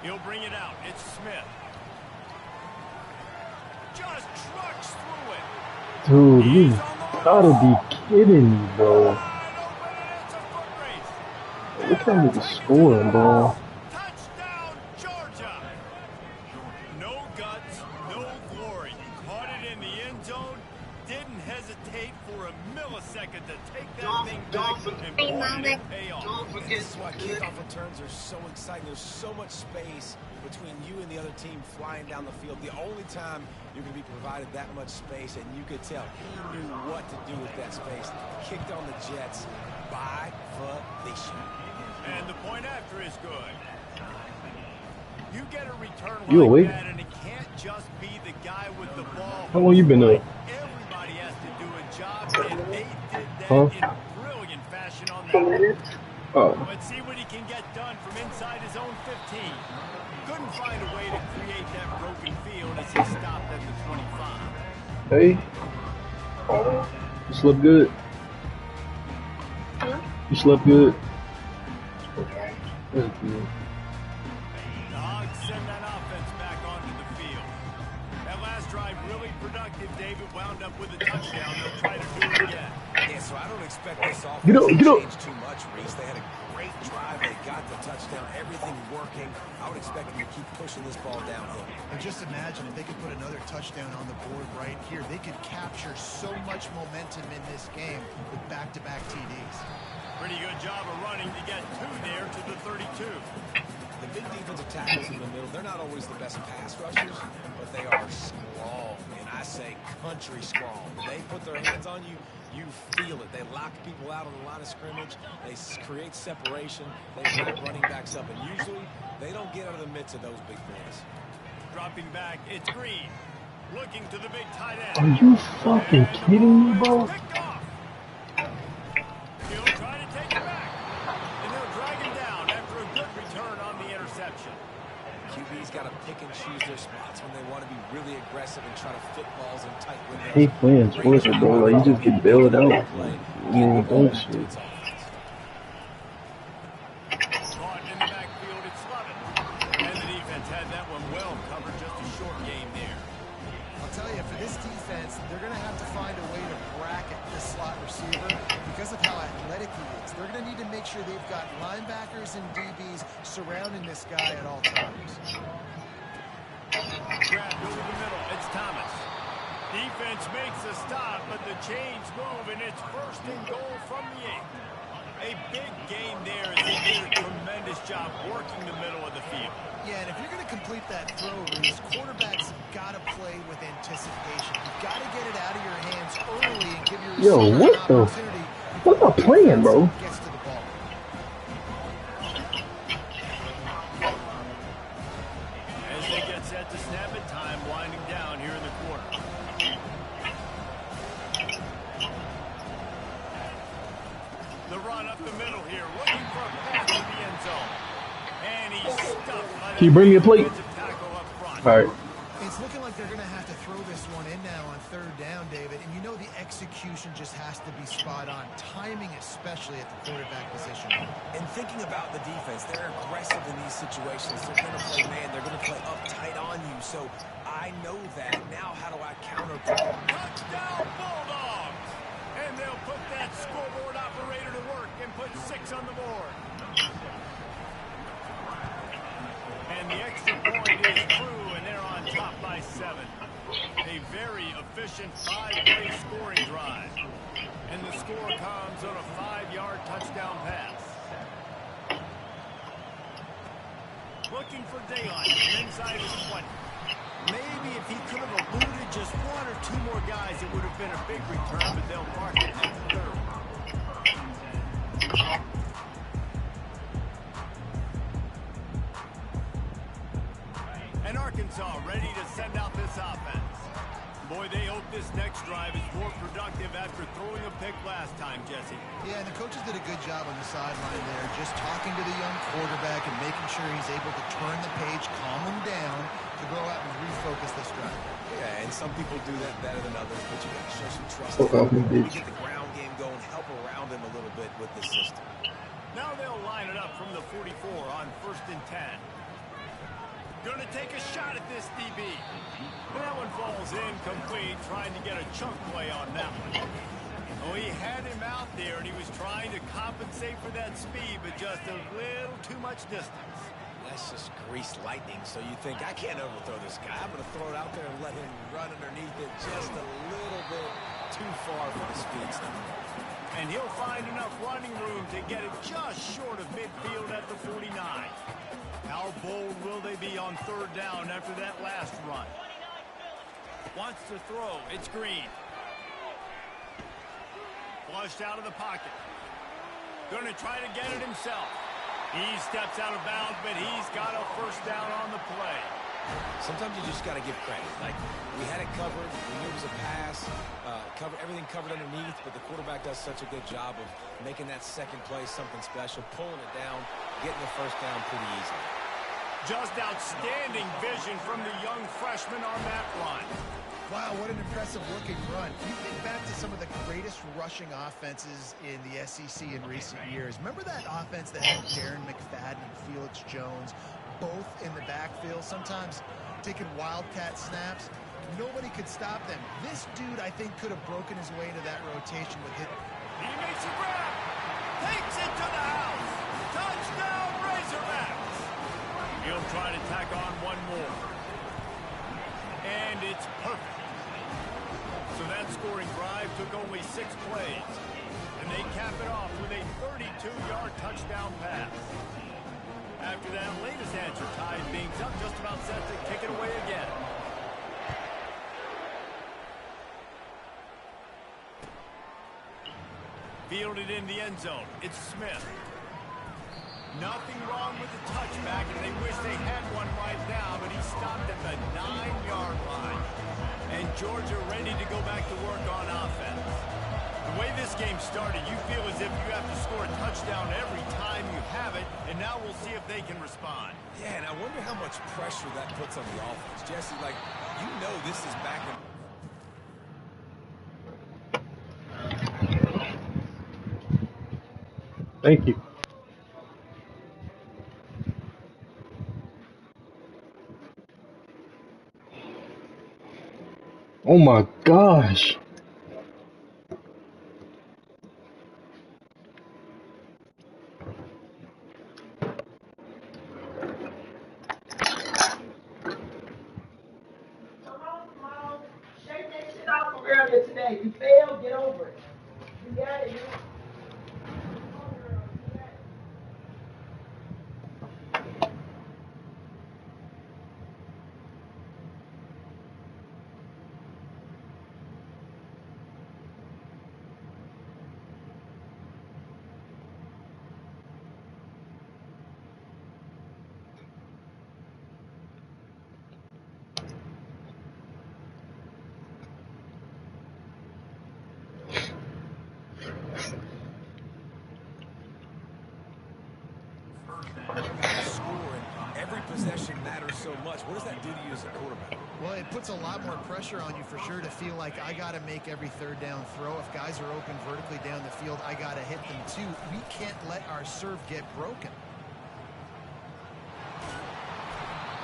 He'll bring it out. It's Smith. Just trucks through it. Dude, you gotta be kidding me, bro. Look how many scoring, bro. Touchdown, Georgia. No guts, no glory. Caught it in the end zone. Didn't hesitate for a millisecond to take that thing back and boy, it pay off. This is why kickoff returns are so exciting. There's so much space between you and the other team flying down the field. The only time you're going to be provided that much space, and you could tell he knew what to do with that space. Kicked on the Jets by volition. And the point after is good. You get a return You awake? that, and it can't just be the guy with the ball. How long you been up? Everybody has to do a job, and they did that in brilliant fashion on that. Oh. Let's see what he can get done from inside his own 15. Couldn't find a way to create that broken field as he stopped at the 25. Hey. You slept good? You slept good? That's good. The Hogs send that offense back onto the field. That last drive really productive. David wound up with a touchdown. They'll try to do it again. Yeah, so I don't expect this offense to change too much, Reese. They had a great drive. They got the touchdown. Everything working. I would expect them to keep pushing this ball downhill. And just imagine if they could put another touchdown on the board right here. They could capture so much momentum in this game with back-to-back TDs. Pretty good job of running to get two there to the 32. The big defensive tackles in the middle, they're not always the best pass rushers, but they are strong, and I say country strong. They put their hands on you, you feel it. They lock people out on the line of scrimmage. They create separation. They back running backs up, and usually they don't get out of the midst of those big boys. Dropping back, it's Green. Looking to the big tight end. Are you fucking kidding me, bro? He'll try to take it back. And they'll drag him down after a good return on the interception. QB's got to pick and choose their spots when they want to be really aggressive and try to fit balls in tight windows. I hate playing sports, bro. Like, you just get bailed out. Bullshit. Caught in the backfield, it's Lovett. And the defense had that one well covered, just a short game there. I'll tell you, for this defense, they're going to have to find a way to bracket this slot receiver because of how athletic he is. They're going to need to make sure they've got linebackers and DBs surrounding this guy at all times. Grabbed over the middle, it's Thomas. Defense makes a stop, but the chains move, and it's first and goal from the 8. A big gain there as he did a tremendous job working the middle of the field. Yeah, and if you're going to complete that throw, Reese, quarterbacks have got to play with anticipation. You've got to get it out of your hands early and give your receiver what an the? opportunity. What's my playing, bro? Gets to the ball. As they get set to snap it, time winding down here in the quarter. The run up the middle here, looking for a pass to the end zone. And he's stuffed by Can you bring me a plate? tackle up front. All right. It's looking like they're going to have to throw this one in now on third down, David. And you know the execution just has to be spot on. Timing especially at the quarterback position. And thinking about the defense, they're aggressive in these situations. They're going to play man. They're going to play up tight on you. So I know that. Now how do I counter? Touchdown Bulldogs! And they'll put that scoreboard operator to work and put 6 on the board. And the extra point is true, and they're on top by 7. A very efficient 5-play scoring drive. And the score comes on a 5-yard touchdown pass. Looking for daylight inside his 20. Maybe if he could have eluded just 1 or 2 more guys, it would have been a big return, but they'll mark it at the 3rd. And Arkansas ready to send out this offense. Boy, they hope this next drive is more productive after throwing a pick last time, Jesse. Yeah, and the coaches did a good job on the sideline there, just talking to the young quarterback and making sure he's able to turn the page, calm him down, to go out and refocus this drive. Yeah, and some people do that better than others, but you got to show some trust. Maybe get the ground game going, help around him a little bit with the system. Now they'll line it up from the 44 on 1st and 10. Going to take a shot at this DB. That one falls incomplete, trying to get a chunk play on that one. Oh, he had him out there, and he was trying to compensate for that speed, but just a little too much distance. That's just greased lightning, so you think, I can't overthrow this guy. I'm going to throw it out there and let him run underneath it just a little bit too far for the speed stuff. And he'll find enough running room to get it just short of midfield at the 49. How bold will they be on third down after that last run? Wants to throw. It's Green. Flushed out of the pocket. Going to try to get it himself. He steps out of bounds, but he's got a first down on the play. Sometimes you just got to give credit. Like, we had it covered. We knew it was a pass. Everything covered underneath, but the quarterback does such a good job of making that second play something special, pulling it down, getting the first down pretty easily. Just outstanding vision from the young freshman on that run. Wow, what an impressive-looking run. You think back to some of the greatest rushing offenses in the SEC in recent years. Remember that offense that had Darren McFadden and Felix Jones both in the backfield, sometimes taking wildcat snaps? Nobody could stop them. This dude, I think, could have broken his way into that rotation with it. He makes a grab. Takes it to the house. Touchdown, Razorbacks. He'll try to tack on one more. And it's perfect. So that scoring drive took only 6 plays. And they cap it off with a 32-yard touchdown pass. After that latest answer, tied things up, just about set to kick it away again. Fielded in the end zone. It's Smith. Nothing wrong with the touchback, and they wish they had one right now, but he stopped at the 9-yard line. And Georgia ready to go back to work on offense. The way this game started, you feel as if you have to score a touchdown every time you have it, and now we'll see if they can respond. Yeah, and I wonder how much pressure that puts on the offense. Jesse, like, you know this is back in... Thank you. Oh my gosh. Mom. Shake that shit off from earlier today. You failed, get over it. You got it, man. Scoring, every possession matters so much. What does that do to you as a quarterback? Well, it puts a lot more pressure on you for sure to feel like I got to make every third down throw. If guys are open vertically down the field, I got to hit them too. We can't let our serve get broken.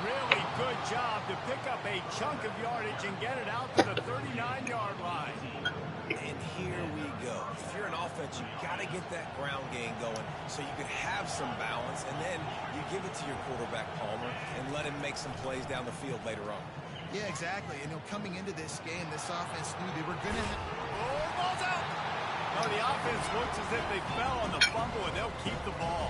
Really good job to pick up a chunk of yardage and get it out to the 39-yard line. And here we go. If you're an offense, you've got to get that ground game going so you can have some balance, and then you give it to your quarterback, Palmer, and let him make some plays down the field later on. Yeah, exactly. And coming into this game, this offense knew they were going to... Oh, ball's out. No, the offense looks as if they fell on the fumble, and they'll keep the ball.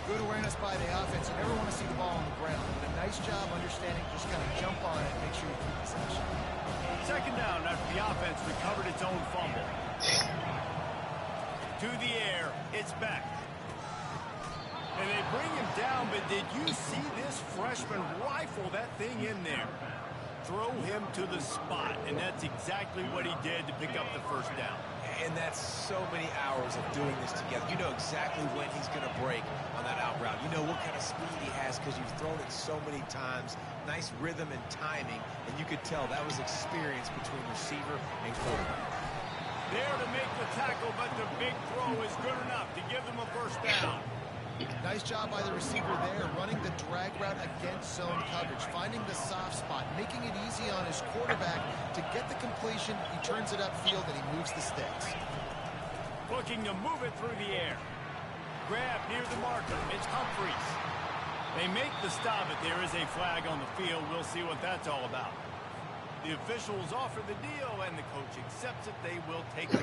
Good awareness by the offense. You never want to see the ball on the ground. But a nice job understanding, just kind of jump on it, make sure you keep possession. Second down after the offense recovered its own fumble. To the air, it's Beck. And they bring him down, but did you see this freshman rifle that thing in there? Throw him to the spot, and that's exactly what he did to pick up the first down. And that's so many hours of doing this together. You know exactly when he's going to break on that out route. You know what kind of speed he has because you've thrown it so many times. Nice rhythm and timing, and you could tell that was experience between receiver and quarterback. There to make the tackle, but the big throw is good enough to give them a first down. Nice job by the receiver there, running the drag route against zone coverage, finding the soft spot, making it easy on his quarterback to get the completion. He turns it upfield and he moves the sticks. Looking to move it through the air. Grab near the marker. It's Humphries. They make the stop, but there is a flag on the field. We'll see what that's all about. The officials offer the deal, and the coach accepts it. They will take it.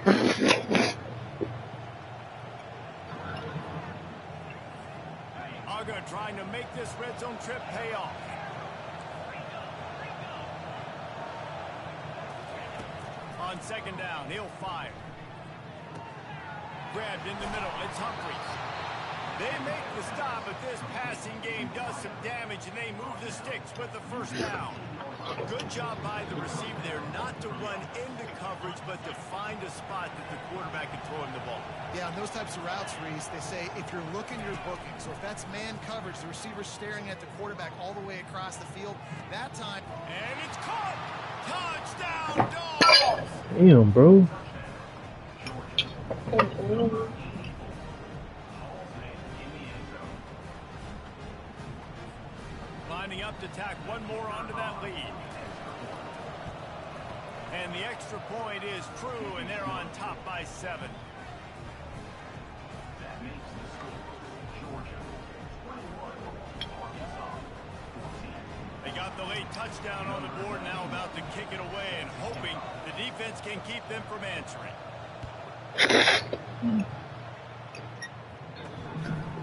Aga trying to make this red zone trip pay off. On second down, he'll fire. Grabbed in the middle. It's Humphries. They make the stop, but this passing game does some damage, and they move the sticks with the first down. Good job by the receiver there, not to run into coverage, but to find a spot that the quarterback can throw him the ball. Yeah, on those types of routes, Reese, they say if you're looking, you're booking. So if that's man coverage, the receiver's staring at the quarterback all the way across the field, that time... And it's caught! Touchdown, Dogs! Damn, bro. Lining up to tack one more onto that lead. And the extra point is true, and they're on top by 7. They got the late touchdown on the board, now about to kick it away and hoping the defense can keep them from answering.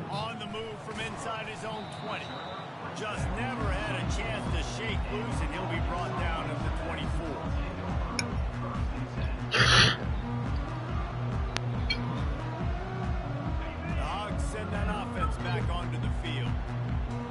On the move from inside his own 20. Just never had a chance to shake loose, and he'll be brought down at the 24. The Hogs send that offense back onto the field.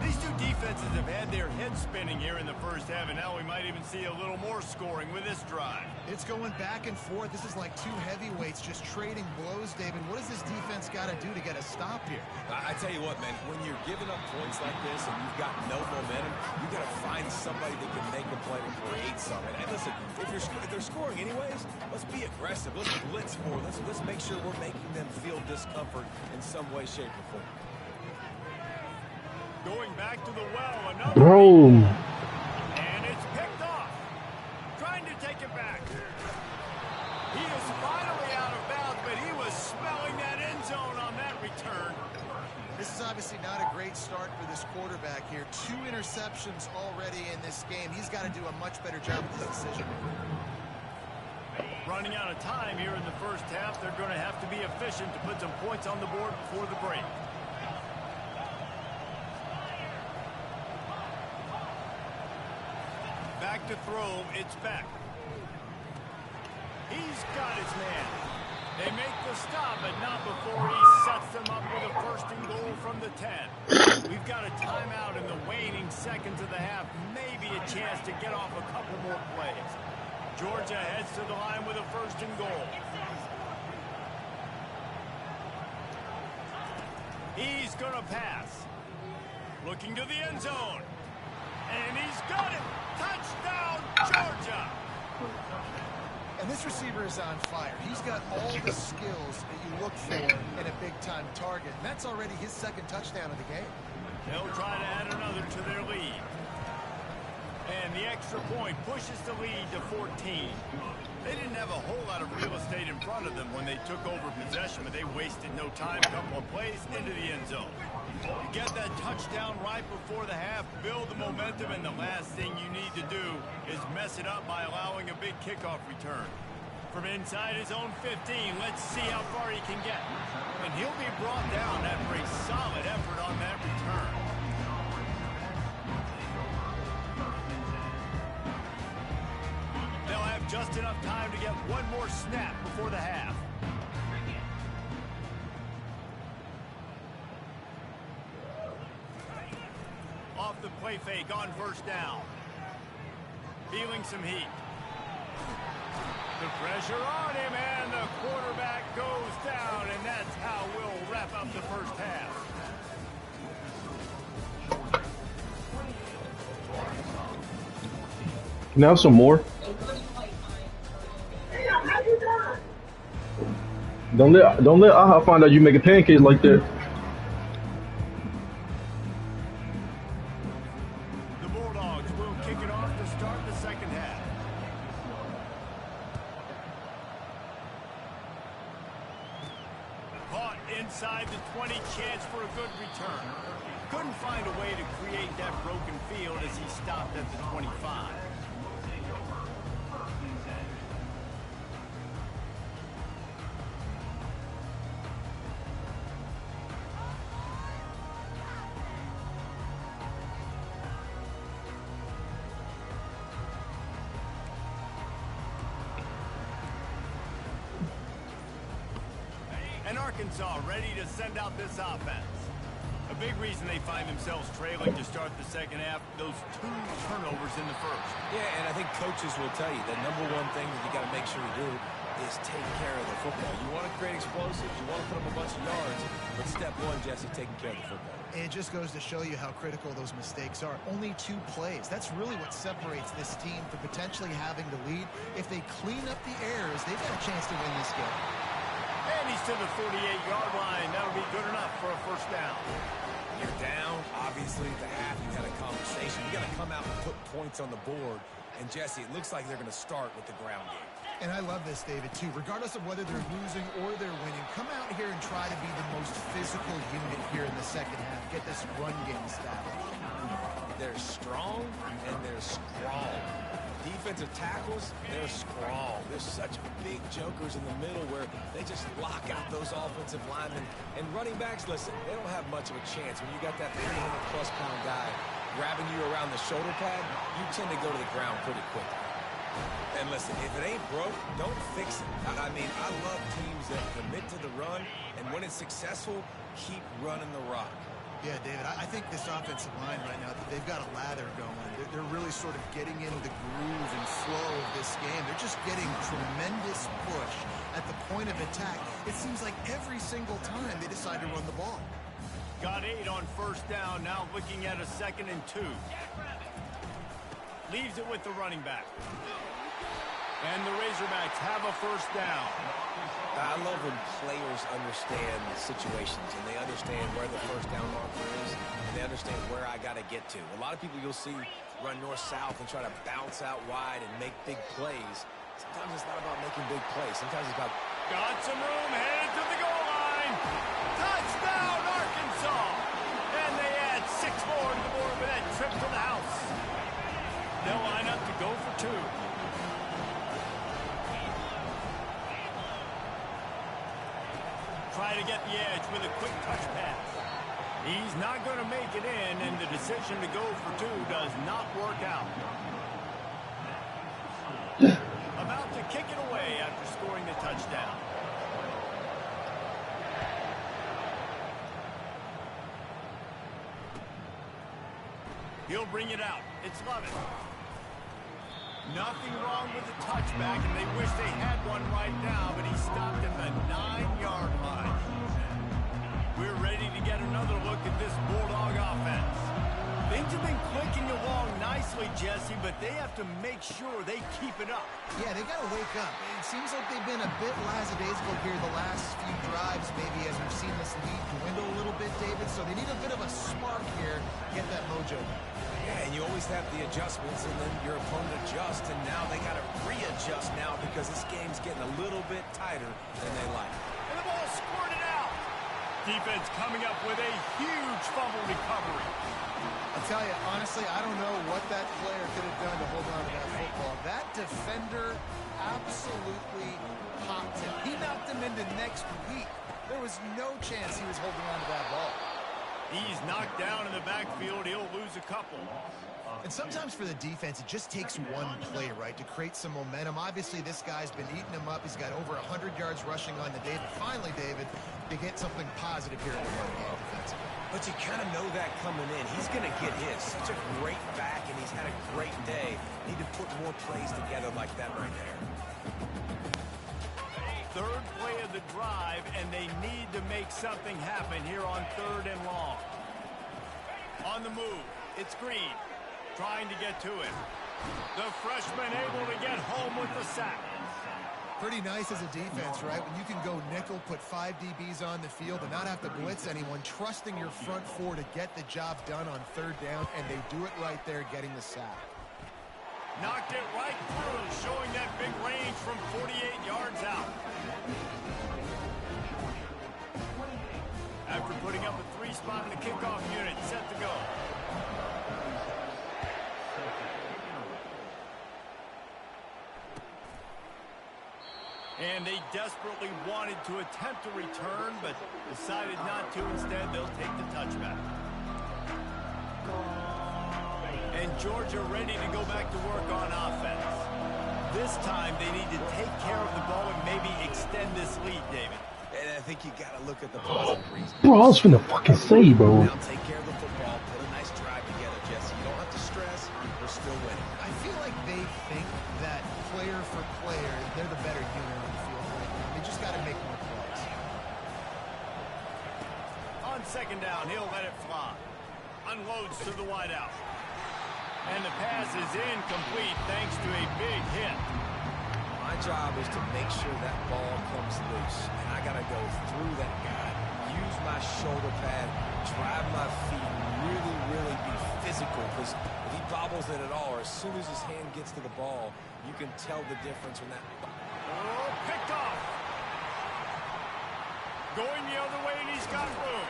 These two defenses have had their heads spinning here in the first half, and now we might even see a little more scoring with this drive. It's going back and forth. This is like two heavyweights just trading blows, David. What does this defense got to do to get a stop here? I tell you what, man, when you're giving up points like this and you've got no momentum, you got to find somebody that can make a play to create something. And listen, if they're scoring anyways, let's be aggressive. Let's blitz more. Let's make sure we're making them feel discomfort in some way, shape, or form. Going back to the well, another. Bro. And it's picked off. Trying to take it back. He is finally out of bounds, but he was smelling that end zone on that return. This is obviously not a great start for this quarterback here. 2 interceptions already in this game. He's got to do a much better job with this decision. Running out of time here in the first half. They're going to have to be efficient to put some points on the board before the break. Back to throw, it's Beck. He's got his man. They make the stop, but not before he sets them up with a first and goal from the 10. We've got a timeout in the waning seconds of the half. Maybe a chance to get off a couple more plays. Georgia heads to the line with a first and goal. He's going to pass. Looking to the end zone. And he's got it. Touchdown, Georgia. And this receiver is on fire. He's got all the skills that you look for in a big-time target. And that's already his second touchdown of the game. They'll try to add another to their lead. And the extra point pushes the lead to 14. They didn't have a whole lot of real estate in front of them when they took over possession, but they wasted no time. A couple of plays into the end zone. You get that touchdown right before the half, build the momentum, and the last thing you need to do is mess it up by allowing a big kickoff return. From inside his own 15, let's see how far he can get. And he'll be brought down after a solid effort on that return. They'll have just enough time to get one more snap before the half. Off the play fake on first down. Feeling some heat. The pressure on him, and the quarterback goes down, and that's how we'll wrap up the first half. Can I have some more? Don't let Aha find out you making pancakes like that. the 20, chance for a good return. Couldn't find a way to create that broken field as he stopped at the 25. And Arkansas ready to send out this offense. A big reason they find themselves trailing to start the second half, those 2 turnovers in the first. Yeah, and I think coaches will tell you the number one thing that you got to make sure you do is take care of the football. You want to create explosives, you want to put up a bunch of yards, but step one, Jesse, taking care of the football. It just goes to show you how critical those mistakes are. Only 2 plays. That's really what separates this team from potentially having the lead. If they clean up the errors, they've got a chance to win this game. And he's to the 48-yard line. That'll be good enough for a first down. You're down. Obviously, at the half, you had a conversation. You got to come out and put points on the board. And, Jesse, it looks like they're going to start with the ground game. And I love this, David, too. Regardless of whether they're losing or they're winning, come out here and try to be the most physical unit here in the second half. Get this run game established. They're strong and they're strong. Defensive tackles, they're strong. There's such big jokers in the middle where they just lock out those offensive linemen. And running backs, listen, they don't have much of a chance. When you got that 300-plus pound guy grabbing you around the shoulder pad, you tend to go to the ground pretty quickly. And listen, if it ain't broke, don't fix it. I mean, I love teams that commit to the run, and when it's successful, keep running the rock. Yeah, David, I think this offensive line right now, they've got a lather going. They're really sort of getting into the groove and flow of this game. They're just getting tremendous push at the point of attack. It seems like every single time they decide to run the ball. Got 8 on first down, now looking at a 2nd and 2. Leaves it with the running back. And the Razorbacks have a first down. I love when players understand situations and they understand where the first down marker is and they understand where I got to get to. A lot of people you'll see run north-south and try to bounce out wide and make big plays. Sometimes it's not about making big plays. Sometimes it's about... Got some room, headed to the goal line. Touchdown, Arkansas. And they add 6 more to the board with that trip to the house. They'll line up to go for 2. Try to get the edge with a quick touch pass. He's not going to make it in, and the decision to go for 2 does not work out. About to kick it away after scoring the touchdown. He'll bring it out. It's Lovett. Nothing wrong with the touchback, and they wish they had one right now, but he stopped at the 9-yard line. We're ready to get another look at this Bulldog offense. Things have been clicking along nicely, Jesse, but they have to make sure they keep it up. Yeah, they got to wake up. It seems like they've been a bit lackadaisical here the last few drives, maybe, as we've seen this lead dwindle a little bit, David. So they need a bit of a spark here to get that mojo back. Yeah, and you always have the adjustments, and then your opponent adjusts, and now they got to readjust now because this game's getting a little bit tighter than they like. And the ball squirted out. Defense coming up with a huge fumble recovery. I'll tell you, honestly, I don't know what that player could have done to hold on to that football. That defender absolutely popped him. He knocked him into next week. There was no chance he was holding on to that ball. He's knocked down in the backfield. He'll lose a couple. And sometimes for the defense, it just takes one play, right, to create some momentum. Obviously, this guy's been eating him up. He's got over 100 yards rushing on the day. But finally, David, they get something positive here in the run game defensively. But you kind of know that coming in. He's going to get his. Such a great back, and he's had a great day. Need to put more plays together like that right there. Third play of the drive, and they need to make something happen here on 3rd and long. On the move, it's Green, trying to get to it. The freshman able to get home with the sack. Pretty nice as a defense, right? When you can go nickel, put 5 DBs on the field and not have to blitz anyone, trusting your front 4 to get the job done on 3rd down, and they do it right there, getting the sack. Knocked it right through, showing that big range from 48 yards out. After putting up a 3-spot in the kickoff unit, set to go. And they desperately wanted to attempt a return, but decided not to. Instead, they'll take the touchback. And Georgia ready to go back to work on offense. This time, they need to take care of the ball and maybe extend this lead, David. And I think you got to look at the positive reasons. Bro, I was finna fucking say, bro. Now take care of the football, put a nice drive together, Jesse. You don't have to stress. We're still winning. I feel like they think that player for player, they're the better unit on the field right now. They just got to make more plays. On second down, he'll let it fly. Unloads to the wideout. And the pass is incomplete thanks to a big hit. My job is to make sure that ball comes loose. And I got to go through that guy, use my shoulder pad, drive my feet, really be physical. Because if he bobbles it at all, or as soon as his hand gets to the ball, you can tell the difference when that... Oh, picked off. Going the other way, and he's got room.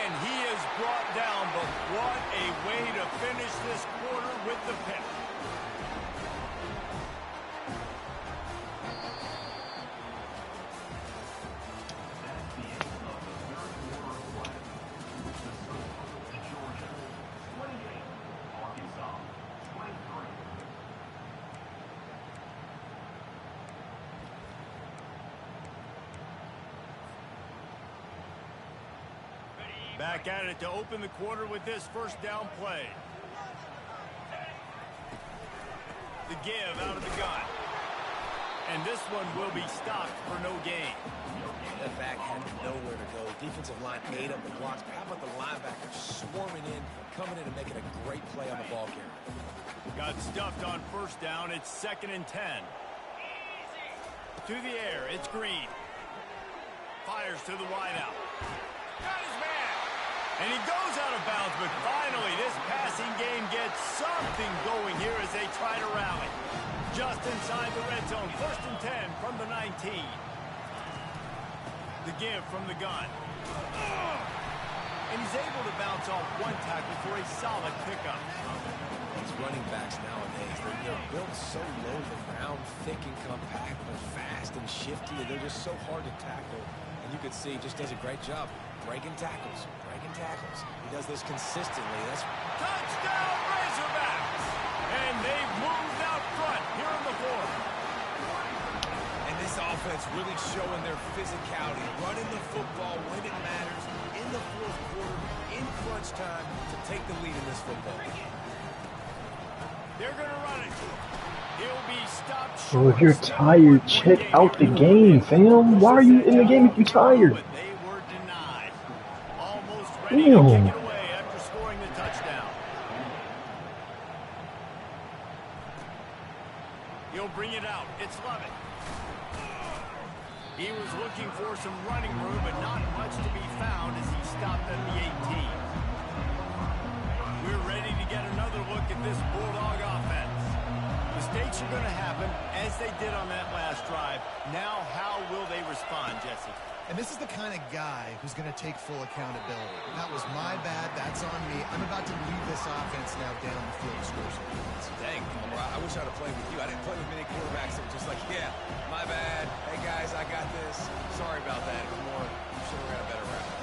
And he is brought down, but what a way to finish this quarter with the pick. Back at it to open the quarter with this first down play. The give out of the gun. And this one will be stopped for no gain. That back had nowhere to go. Defensive line ate up the blocks. But how about the linebacker swarming in, coming in and making a great play on the ball carrier? Got stuffed on first down. It's 2nd and 10. To the air. It's Green. Fires to the wideout. Got his man. And he goes out of bounds, but finally this passing game gets something going here as they try to rally. Just inside the red zone, 1st and 10 from the 19. The give from the gun. And he's able to bounce off one tackle for a solid pickup. These running backs nowadays, they're built so low to the ground, thick and compact, but fast and shifty, and they're just so hard to tackle. And you can see he just does a great job breaking tackles. He does this consistently. That's touchdown Razorbacks! And they've moved out front here in the fourth. And this offense really showing their physicality, running the football when it matters, in the fourth quarter, in crunch time, to take the lead in this football game. They're going to run it. He'll be stopped short. Bro, if you're tired, check out the game, fam. Why are you in the game if you're tired? Ready to kick it away after scoring the touchdown. He'll bring it out. It's Lovett. He was looking for some running room, but not much to be found as he stopped at the 18. We're ready to get another look at this Bulldog offense. Mistakes are going to happen, as they did on that last drive. Now, how will they respond, Jesse? And this is the kind of guy who's going to take full accountability. That was my bad. That's on me. I'm about to lead this offense now down the field to score some points. Dang, I wish I'd have played with you. I didn't play with many quarterbacks that were just like, yeah, my bad. Hey, guys, I got this. Sorry about that. It was more, you should have ran a better route.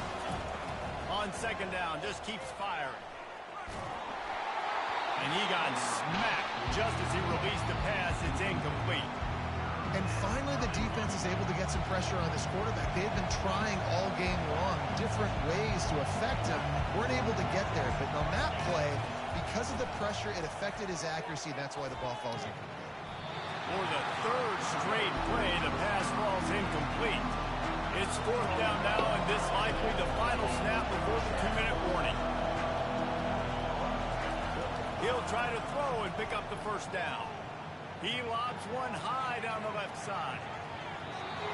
On second down, just keeps firing. And he got smacked just as he released the pass. It's incomplete. And finally, the defense is able to get some pressure on this quarterback. They've been trying all game long, different ways to affect him. Weren't able to get there, but on that play, because of the pressure, it affected his accuracy, and that's why the ball falls incomplete. For the third straight play, the pass falls incomplete. It's 4th down now, and this likely the final snap before the 2-minute warning. He'll try to throw and pick up the first down. He lobs one high down the left side.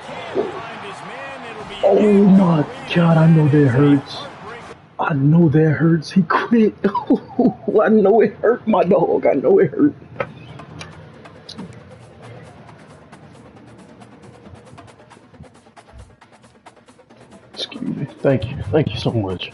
Can't find his man. It'll be oh my God, I know that hurts. I know that hurts. He quit. I know it hurt, my dog. I know it hurt. Excuse me. Thank you. Thank you so much.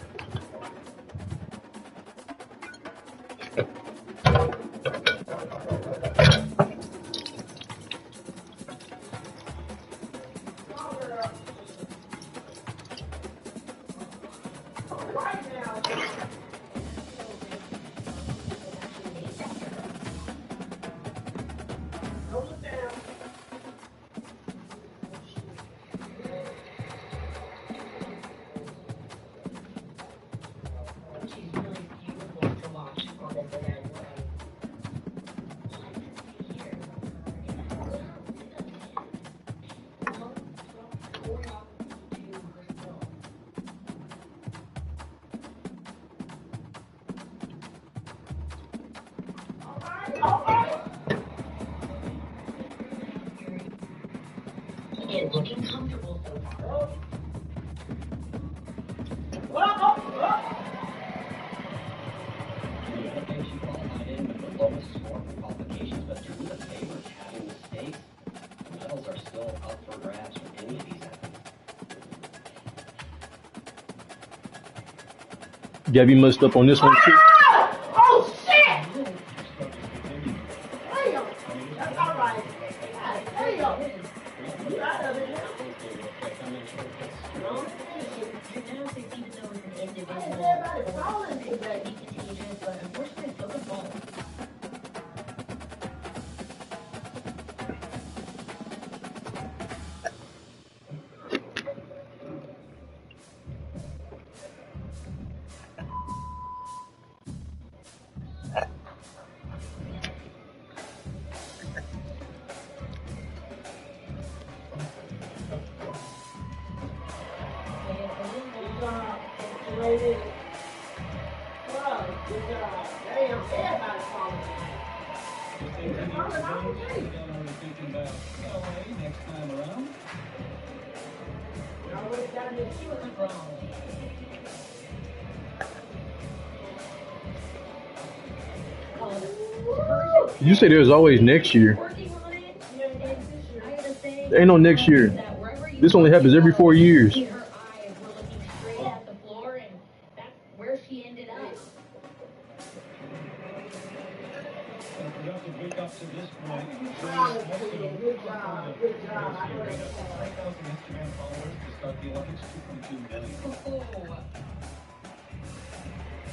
Again, looking comfortable so far. She qualified in with the lowest score for qualifications, but two of the favorites having mistakes. Medals are still up for grabs for any of these athletes. Gabby messed up on this one too. Oh, shit! Damn. That's all right. God damn. You out of it now. Everybody falling today. But unfortunately, so could ball. You say there's always next year. There ain't no next year. This only happens every 4 years. Her eyes were looking straight at the floor, and that's where she ended up. Productive week up to this point. Good job. Good job. I know that's 5,000 Instagram followers to start the Olympics, 2.2 million.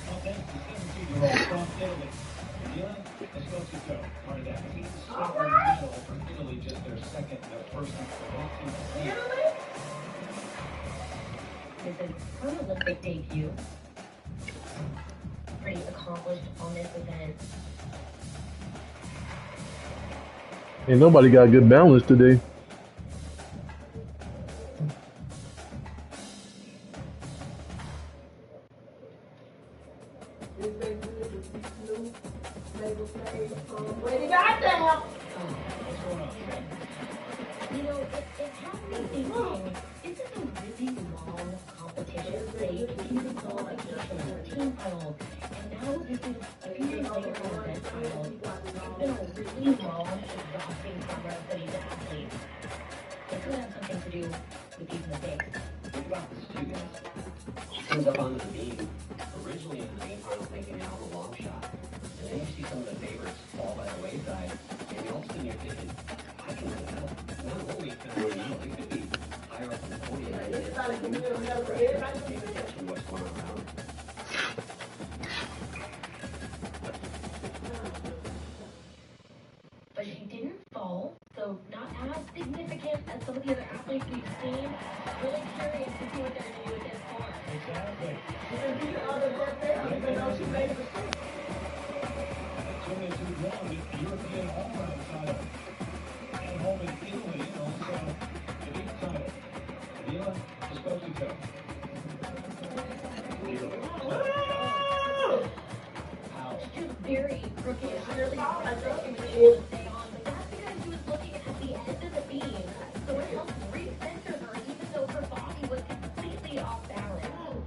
Well, thanks to 17-year-old from Italy. Dylan Esposito, part of that team, silver medal for Italy, just their second and their first in 18 This is her Olympic debut. Pretty accomplished on this event. Ain't nobody got good balance today. You know, it has me thinking, this is a really long competition. They competed qualification, team finals, and now this is a few years later in the event finals. It's been a really long, exhausting summer for these athletes. It could have something to do with these mistakes. Think about this too, guys. She comes up onto the beam, originally in the main final thinking now the long shot. And then you see some of the favorites fall by the wayside, and all of a sudden you're thinking, I can win a medal. Not only can I win a medal, it could be higher up in the podium. Everybody can win a medal. Everybody can win a medal. What's going on around? But she didn't fall, so not as significant as some of the other athletes we've seen. Really curious to see what they're going to do with this score. Exactly. She can beat the other best there, even though she made a mistake. Jimmy to won the European all-round title. At home in Italy, and also the big title. Dylan Esposito. Just very crooked. Really, I think she was able to stay on, but that's because she was looking at the end of the beam. So it helped recenter her, even though her body was completely off balance.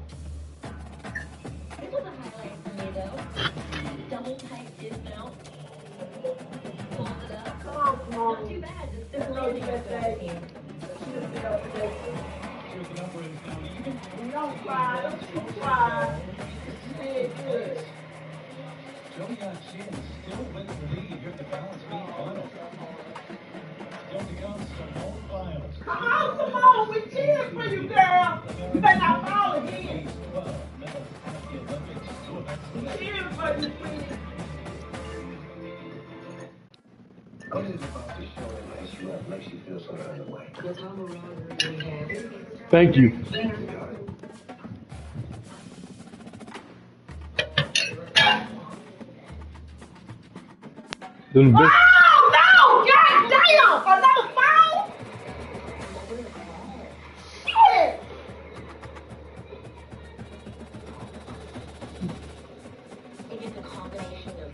This was a highlight for me, though. Double tight dismount. Pulled it up. Not too bad. Just still landing at 17. She was the number in town even. Try. Did good. Joey Chin still with the lead here at the balance beat final. Still to come, Simone Biles. Come on, Simone. We cheer for you, girl. You better not fall again. 12 medals at the Olympics. Two events We left. cheer for you, sweetie. What is it about the show that makes you feel some kind of way? The time around we have. Thank you. Them best, Oh, no! God damn! Another foul? Shit! It is a combination of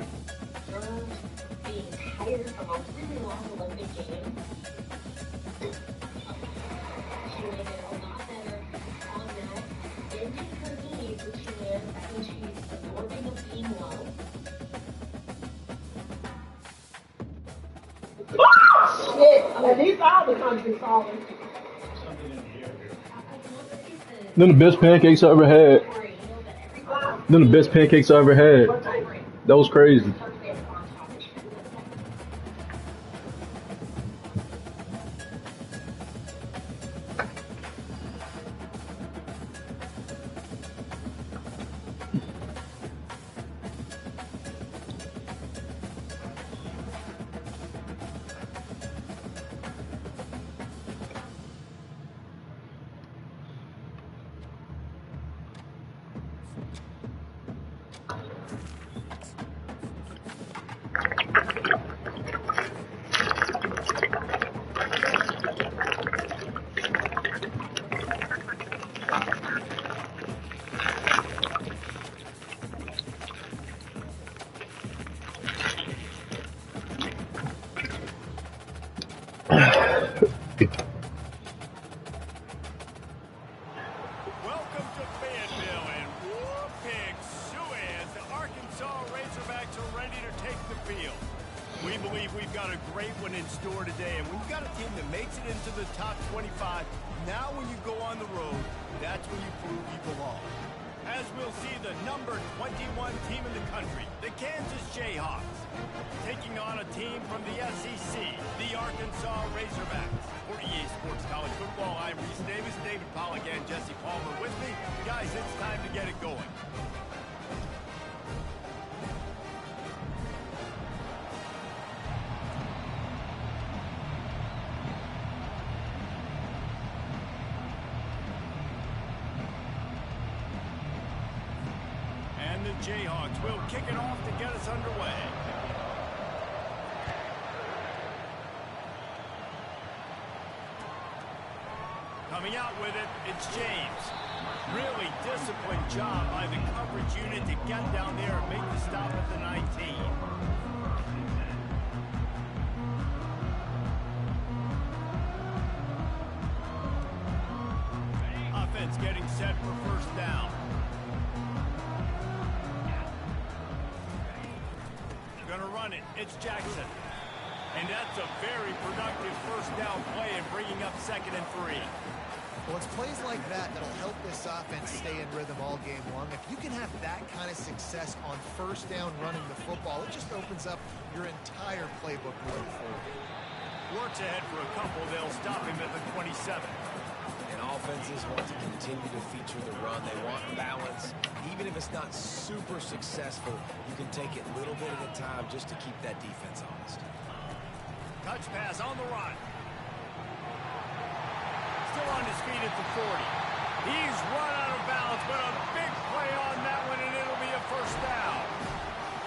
nerves, being tired from a really long Olympic game. She made it a lot better on that. Bending her knees, which she is when she's absorbing of being low. Oh, shit! At least all the countries solving. them the best pancakes I ever had. Them the best pancakes I ever had. That was crazy. Welcome to Fayetteville, and whooping Suez, the Arkansas Razorbacks are ready to take the field. We believe we've got a great one in store today, and when you've got a team that makes it into the top 25, now when you go on the road, that's when you prove you belong. As we'll see the number 21 team in the country, the Kansas Jayhawks, taking on a team from the SEC, the Arkansas Razorbacks. For EA Sports College Football, I'm Reese Davis, David Pollack, and Jesse Palmer with me. Guys, it's time to get it going. And the Jayhawks will kick it off to get us underway. Coming out with it, it's James. Really disciplined job by the coverage unit to get down there and make the stop at the 19. Offense getting set for first down. Gonna run it. It's Jackson. And that's a very productive first down play and bringing up 2nd and 3. Well, it's plays like that that'll help this offense stay in rhythm all game long. If you can have that kind of success on first down running the football, it just opens up your entire playbook moving forward. Works ahead for a couple. They'll stop him at the 27. And offenses want to continue to feature the run. They want balance. Even if it's not super successful, you can take it little bit at a time just to keep that defense honest. Touch pass on the run. Still on his feet at the 40. He's run out of bounds, but a big play on that one, and it'll be a first down.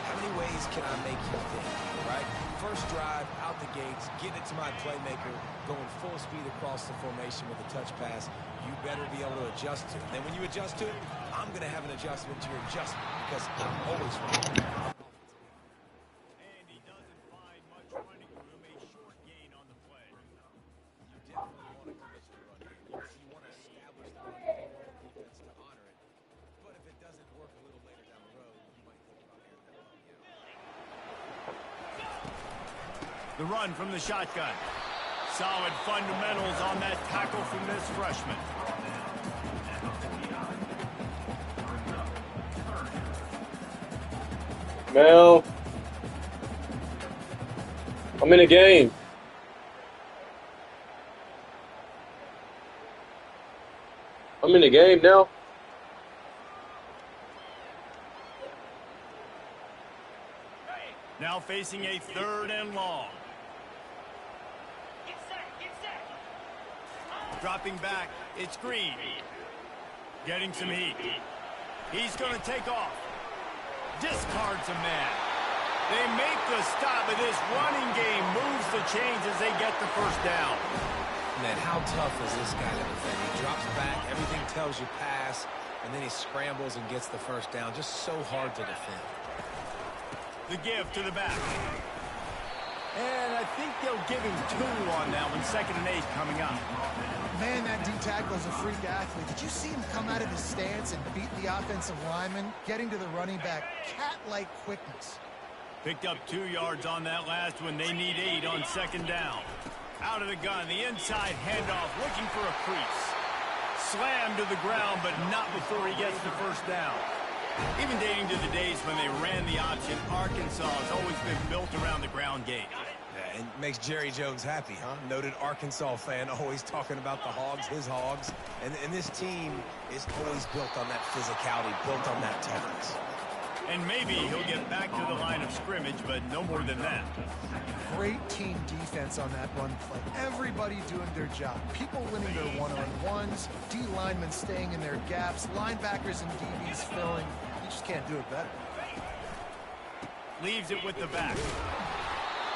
How many ways can I make you think, right? First drive, out the gates, get it to my playmaker, going full speed across the formation with a touch pass. You better be able to adjust to it. Then when you adjust to it, I'm going to have an adjustment to your adjustment because I'm always running. And he doesn't find much running room, a short gain on the play. You definitely want to commit to the run game. You want to establish the run game, you want the defense to honor it. But if it doesn't work a little later down the road, you might think about airing that ball. The run from the shotgun. Solid fundamentals on that tackle from this freshman. Mel, I'm in a game. I'm in the game now. Now facing a 3rd and long. Dropping back, it's Green. Getting some heat. He's going to take off. Discards a man. They make the stop, but this running game moves the chains as they get the first down. Man, how tough is this guy to defend? He drops back, everything tells you pass, and then he scrambles and gets the first down. Just so hard to defend. The give to the back. And I think they'll give him 2 on that one. 2nd and 8 coming up. Man, that D-tackle is a freak athlete. Did you see him come out of his stance and beat the offensive lineman, getting to the running back? Cat-like quickness. Picked up 2 yards on that last one. They need 8 on 2nd down. Out of the gun, the inside handoff, looking for a crease. Slammed to the ground, but not before he gets the first down. Even dating to the days when they ran the option, Arkansas has always been built around the ground game. Yeah, and makes Jerry Jones happy, huh? Noted Arkansas fan, always talking about the Hogs, his Hogs. And this team is always built on that physicality, built on that toughness. And maybe he'll get back to the line of scrimmage, but no more than that. Great team defense on that run play. Everybody doing their job. People winning their one-on-ones, D linemen staying in their gaps, linebackers and DBs filling. You just can't do it better. Leaves it with the back.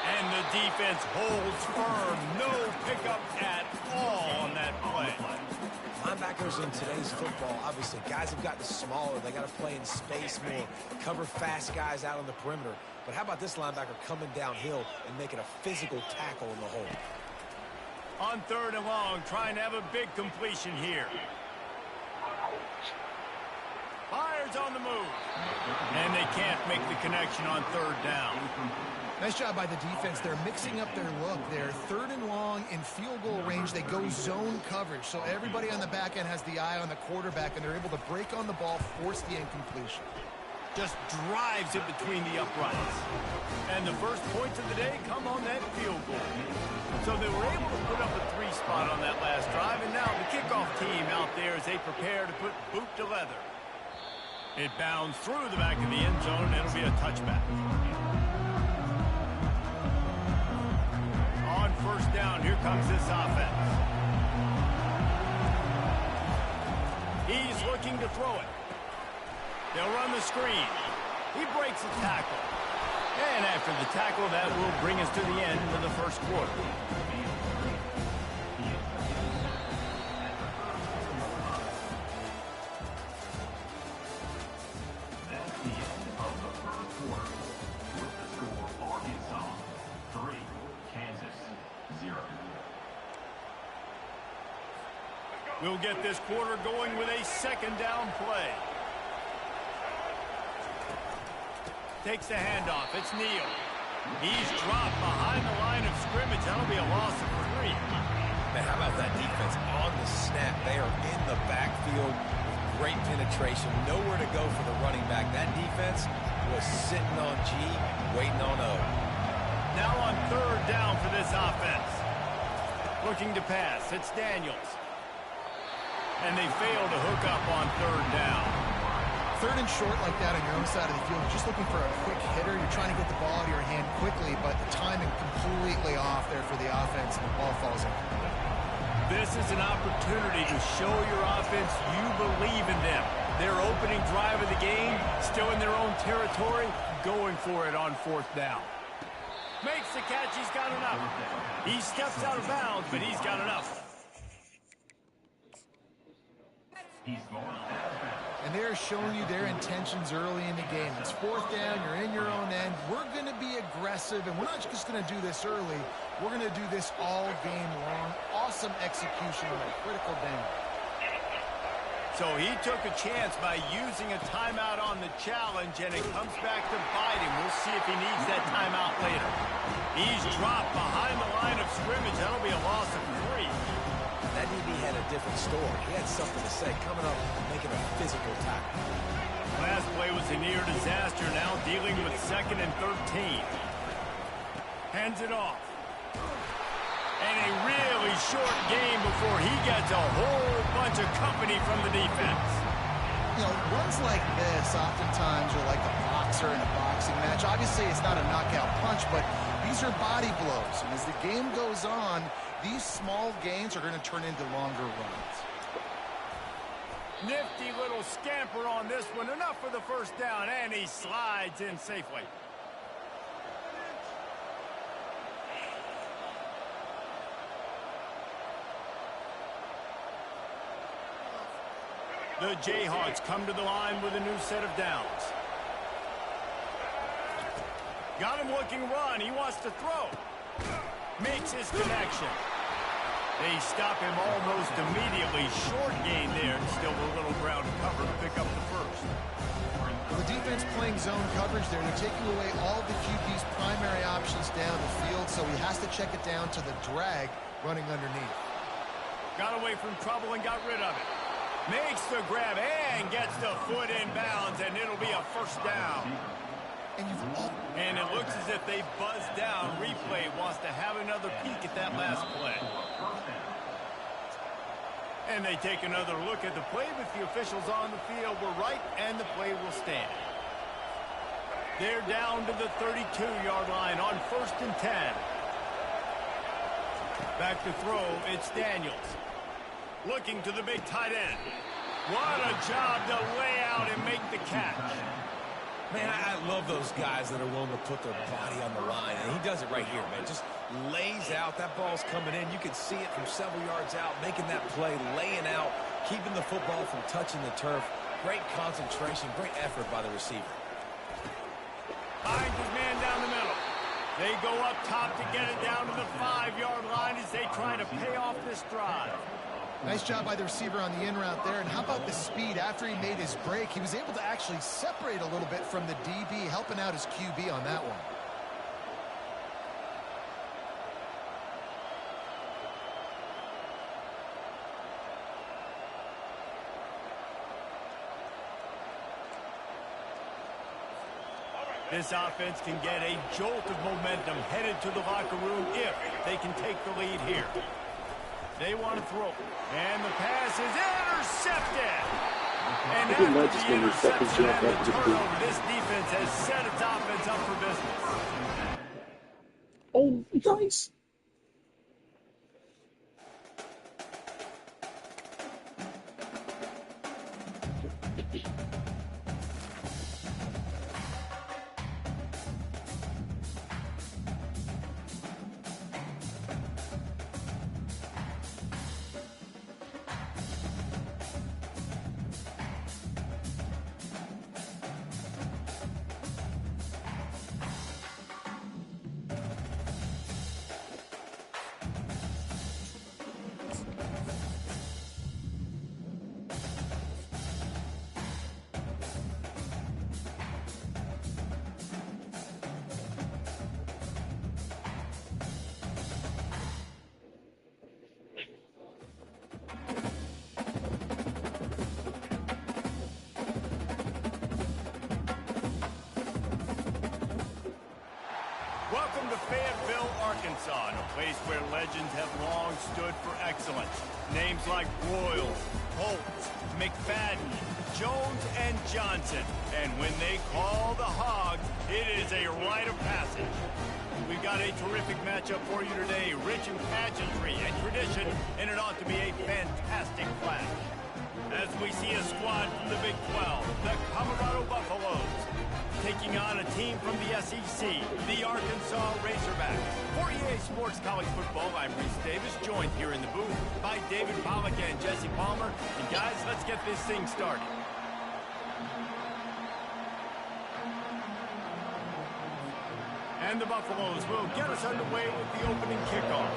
And the defense holds firm. No pickup at all on that play. Linebackers in today's football, obviously, guys have gotten smaller. They got to play in space more, cover fast guys out on the perimeter. But how about this linebacker coming downhill and making a physical tackle in the hole? On 3rd and long, trying to have a big completion here. Fires on the move. And they can't make the connection on 3rd down. Nice job by the defense. They're mixing up their look. They're 3rd and long in field goal range. They go zone coverage. So everybody on the back end has the eye on the quarterback, and they're able to break on the ball, force the incompletion. Just drives it between the uprights. And the first points of the day come on that field goal. So they were able to put up a 3 spot on that last drive, and now the kickoff team out there as they prepare to put boot to leather. It bounds through the back of the end zone, and it'll be a touchback. On 1st down, here comes this offense. He's looking to throw it. They'll run the screen. He breaks the tackle. And after the tackle, that will bring us to the end of the first quarter. We'll get this quarter going with a 2nd down play. Takes the handoff. It's Neal. He's dropped behind the line of scrimmage. That'll be a loss of 3. Man, how about that defense on the snap? They are in the backfield with great penetration. Nowhere to go for the running back. That defense was sitting on G, waiting on O. Now on 3rd down for this offense. Looking to pass. It's Daniels. And they fail to hook up on 3rd down. 3rd and short like that on your own side of the field, you're just looking for a quick hitter. You're trying to get the ball out of your hand quickly, but the timing completely off there for the offense, and the ball falls in. This is an opportunity to show your offense you believe in them. Their opening drive of the game, still in their own territory, going for it on 4th down. Makes the catch. He's got enough. He steps out of bounds, but he's got enough. And they're showing you their intentions early in the game. It's 4th down. You're in your own end. We're going to be aggressive, and we're not just going to do this early. We're going to do this all game long. Awesome execution on a critical down. So he took a chance by using a timeout on the challenge, and it comes back to bite him. We'll see if he needs that timeout later. He's dropped behind the line of scrimmage. That'll be a loss of 3. That DB had a different story. He had something to say, coming up and making a physical tackle. Last play was a near disaster, now dealing with 2nd and 13. Hands it off. And a really short game before he gets a whole bunch of company from the defense. You know, runs like this oftentimes are like a boxer in a boxing match. Obviously, it's not a knockout punch, but these are body blows. And as the game goes on, these small gains are going to turn into longer runs. Nifty little scamper on this one. Enough for the first down, and he slides in safely. The Jayhawks come to the line with a new set of downs. Got him looking run. He wants to throw. Makes his connection. They stop him almost immediately. Short gain there, and still a little ground cover to pick up the first. Well, the defense playing zone coverage there. They're taking away all the QB's primary options down the field, so he has to check it down to the drag running underneath. Got away from trouble and got rid of it. Makes the grab and gets the foot in bounds, and it'll be a first down. And it looks as if they buzzed down. Replay wants to have another peek at that last play. And they take another look at the play, but the officials on the field were right, and the play will stand. They're down to the 32-yard line on 1st and 10. Back to throw, it's Daniels. Looking to the big tight end. What a job to lay out and make the catch. Man, I love those guys that are willing to put their body on the line. And he does it right here, man. Just lays out. That ball's coming in. You can see it from several yards out, making that play, laying out, keeping the football from touching the turf. Great concentration, great effort by the receiver. Finds his man down the middle. They go up top to get it down to the 5-yard line as they try to pay off this drive. Nice job by the receiver on the in route there. And how about the speed after he made his break? He was able to actually separate a little bit from the DB, helping out his QB on that one. This offense can get a jolt of momentum headed to the locker room if they can take the lead here. They want to throw. And the pass is intercepted. And after the interception and the turnover, this defense has set its offense up for business. Oh, nice. Welcome to Fayetteville, Arkansas, a place where legends have long stood for excellence. Names like Royals, Holtz, McFadden, Jones, and Johnson. And when they call the Hogs, it is a rite of passage. We've got a terrific matchup for you today, rich in pageantry and tradition, and it ought to be a fantastic clash. As we see a squad from the Big 12, the Colorado Buffaloes, taking on a team from the SEC, the Arkansas Razorbacks. For EA Sports College Football, I'm Reese Davis, joined here in the booth by David Pollack and Jesse Palmer. And guys, let's get this thing started. And the Buffaloes will get us underway with the opening kickoff.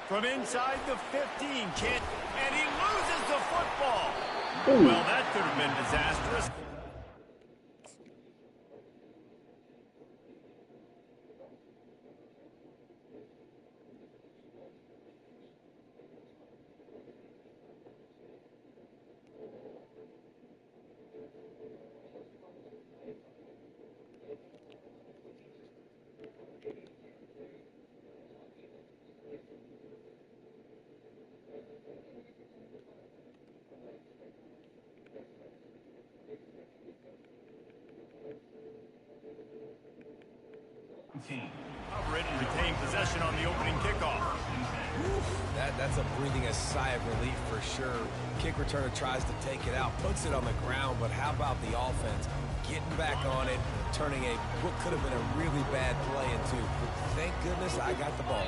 From inside the 15, and he loses the football. Ooh. Well, that could have been disastrous. Cover it and retain possession on the opening kickoff. That's a breathing a sigh of relief for sure. Kick returner tries to take it out, puts it on the ground, but how about the offense getting back on it, turning what could have been a really bad play into, thank goodness I got the ball.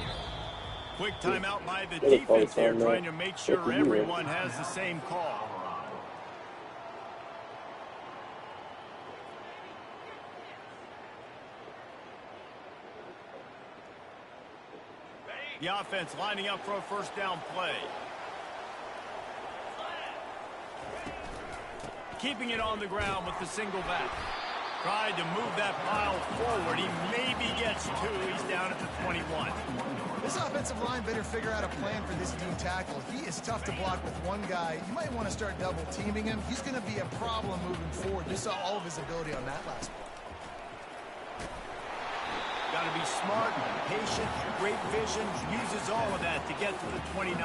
Quick timeout by the defense here, trying to make sure everyone has the same call. The offense lining up for a first down play. Keeping it on the ground with the single back. Tried to move that pile forward. He maybe gets two. He's down at the 21. This offensive line better figure out a plan for this D tackle. He is tough to block with one guy. You might want to start double teaming him. He's going to be a problem moving forward. You saw all of his ability on that last play. Got to be smart, patient, great vision, uses all of that to get to the 29.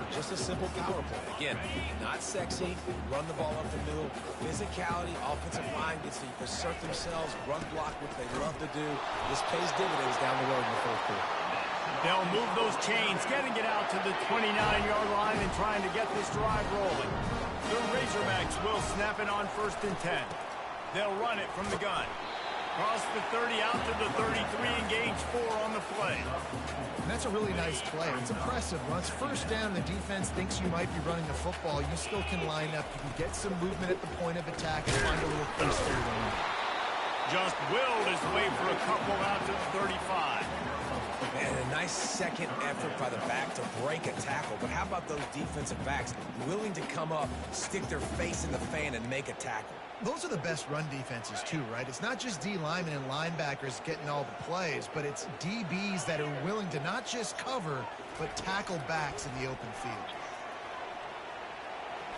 Just a simple power play. Again, not sexy, run the ball up the middle, physicality, offensive line gets to assert themselves, run block, which they love to do. This pays dividends down the road in the fourth quarter. They'll move those chains, getting it out to the 29-yard line and trying to get this drive rolling. The Razorbacks will snap it on 1st and 10. They'll run it from the gun. Cross the 30 out to the 33 and gains 4 on the play. And that's a really nice play. It's impressive. Once first down, the defense thinks you might be running the football. You still can line up. You can get some movement at the point of attack and find a little place to run. Just willed his way for a couple out to the 35. And a nice second effort by the back to break a tackle. But how about those defensive backs willing to come up, stick their face in the fan, and make a tackle? Those are the best run defenses too, right? It's not just D linemen and linebackers getting all the plays, but it's DBs that are willing to not just cover, but tackle backs in the open field.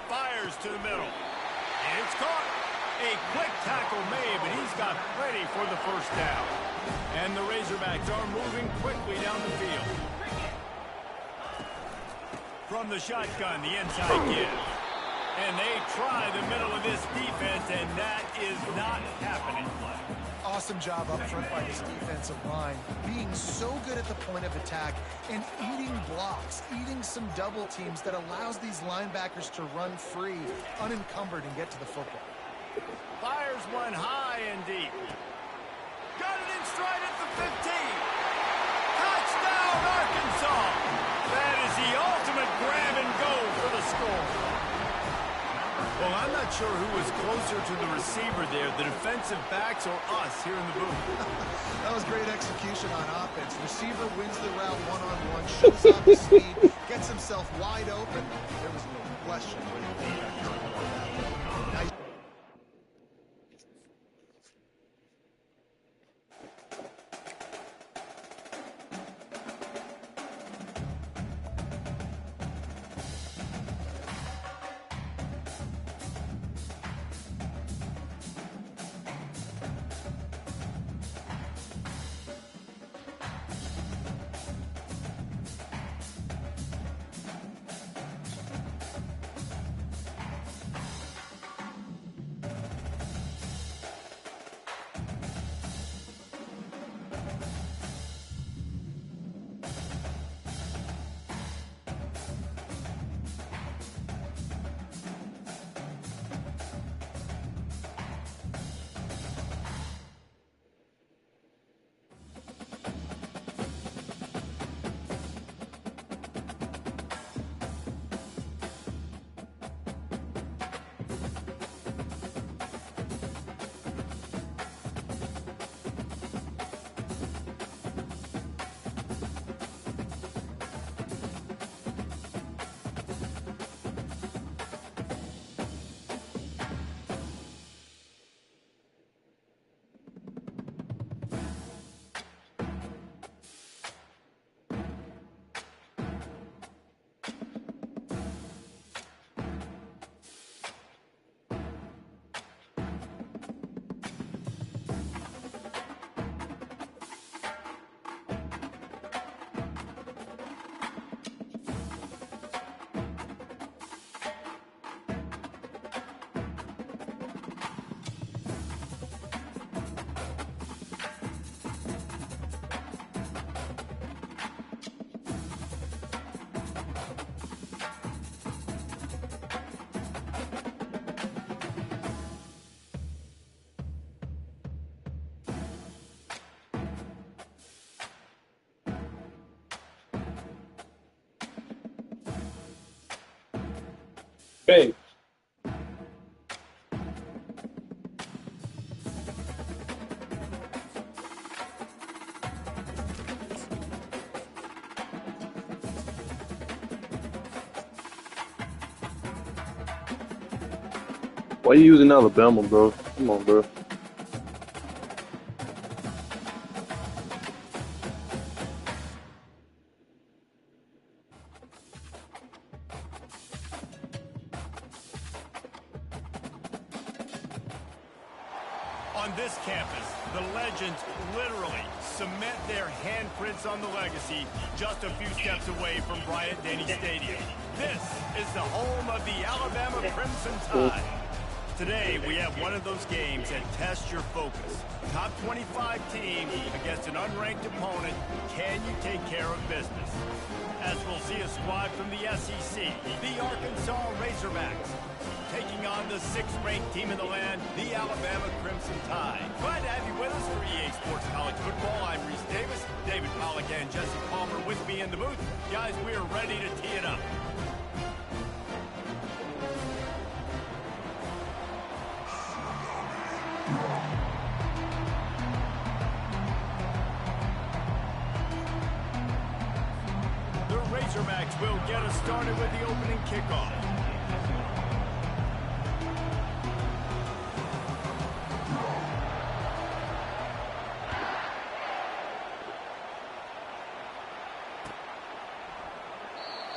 Fires to the middle. And it's caught. A quick tackle made, but he's got plenty for the first down. And the Razorbacks are moving quickly down the field. From the shotgun, the inside give. And they try the middle of this defense, and that is not happening. Awesome job up front by this defensive line, being so good at the point of attack and eating blocks, eating some double teams that allows these linebackers to run free, unencumbered, and get to the football. Fires one high and deep. Got it in stride at the 15. Touchdown, Arkansas. That is the ultimate grab and go for the score. Well, I'm not sure who was closer to the receiver there, the defensive backs or us here in the booth. That was great execution on offense. Receiver wins the route one-on-one, shows off his speed, gets himself wide open. There was no question. Nice. Bang. Why you using Alabama, bro? Come on, bro. On this campus, the legends literally cement their handprints on the legacy just a few steps away from Bryant-Denny Stadium. This is the home of the Alabama Crimson Tide. Today, we have one of those games that tests your focus. Top 25 team against an unranked opponent. Can you take care of business? As we'll see a squad from the SEC, the Arkansas Razorbacks, taking on the 6th-ranked team in the land, the Alabama Crimson Tide. Glad to have you with us for EA Sports College Football. I'm Reese Davis, David Pollack, and Jesse Palmer with me in the booth. Guys, we are ready to tee it up. The Razorbacks will get us started with the opening kickoff.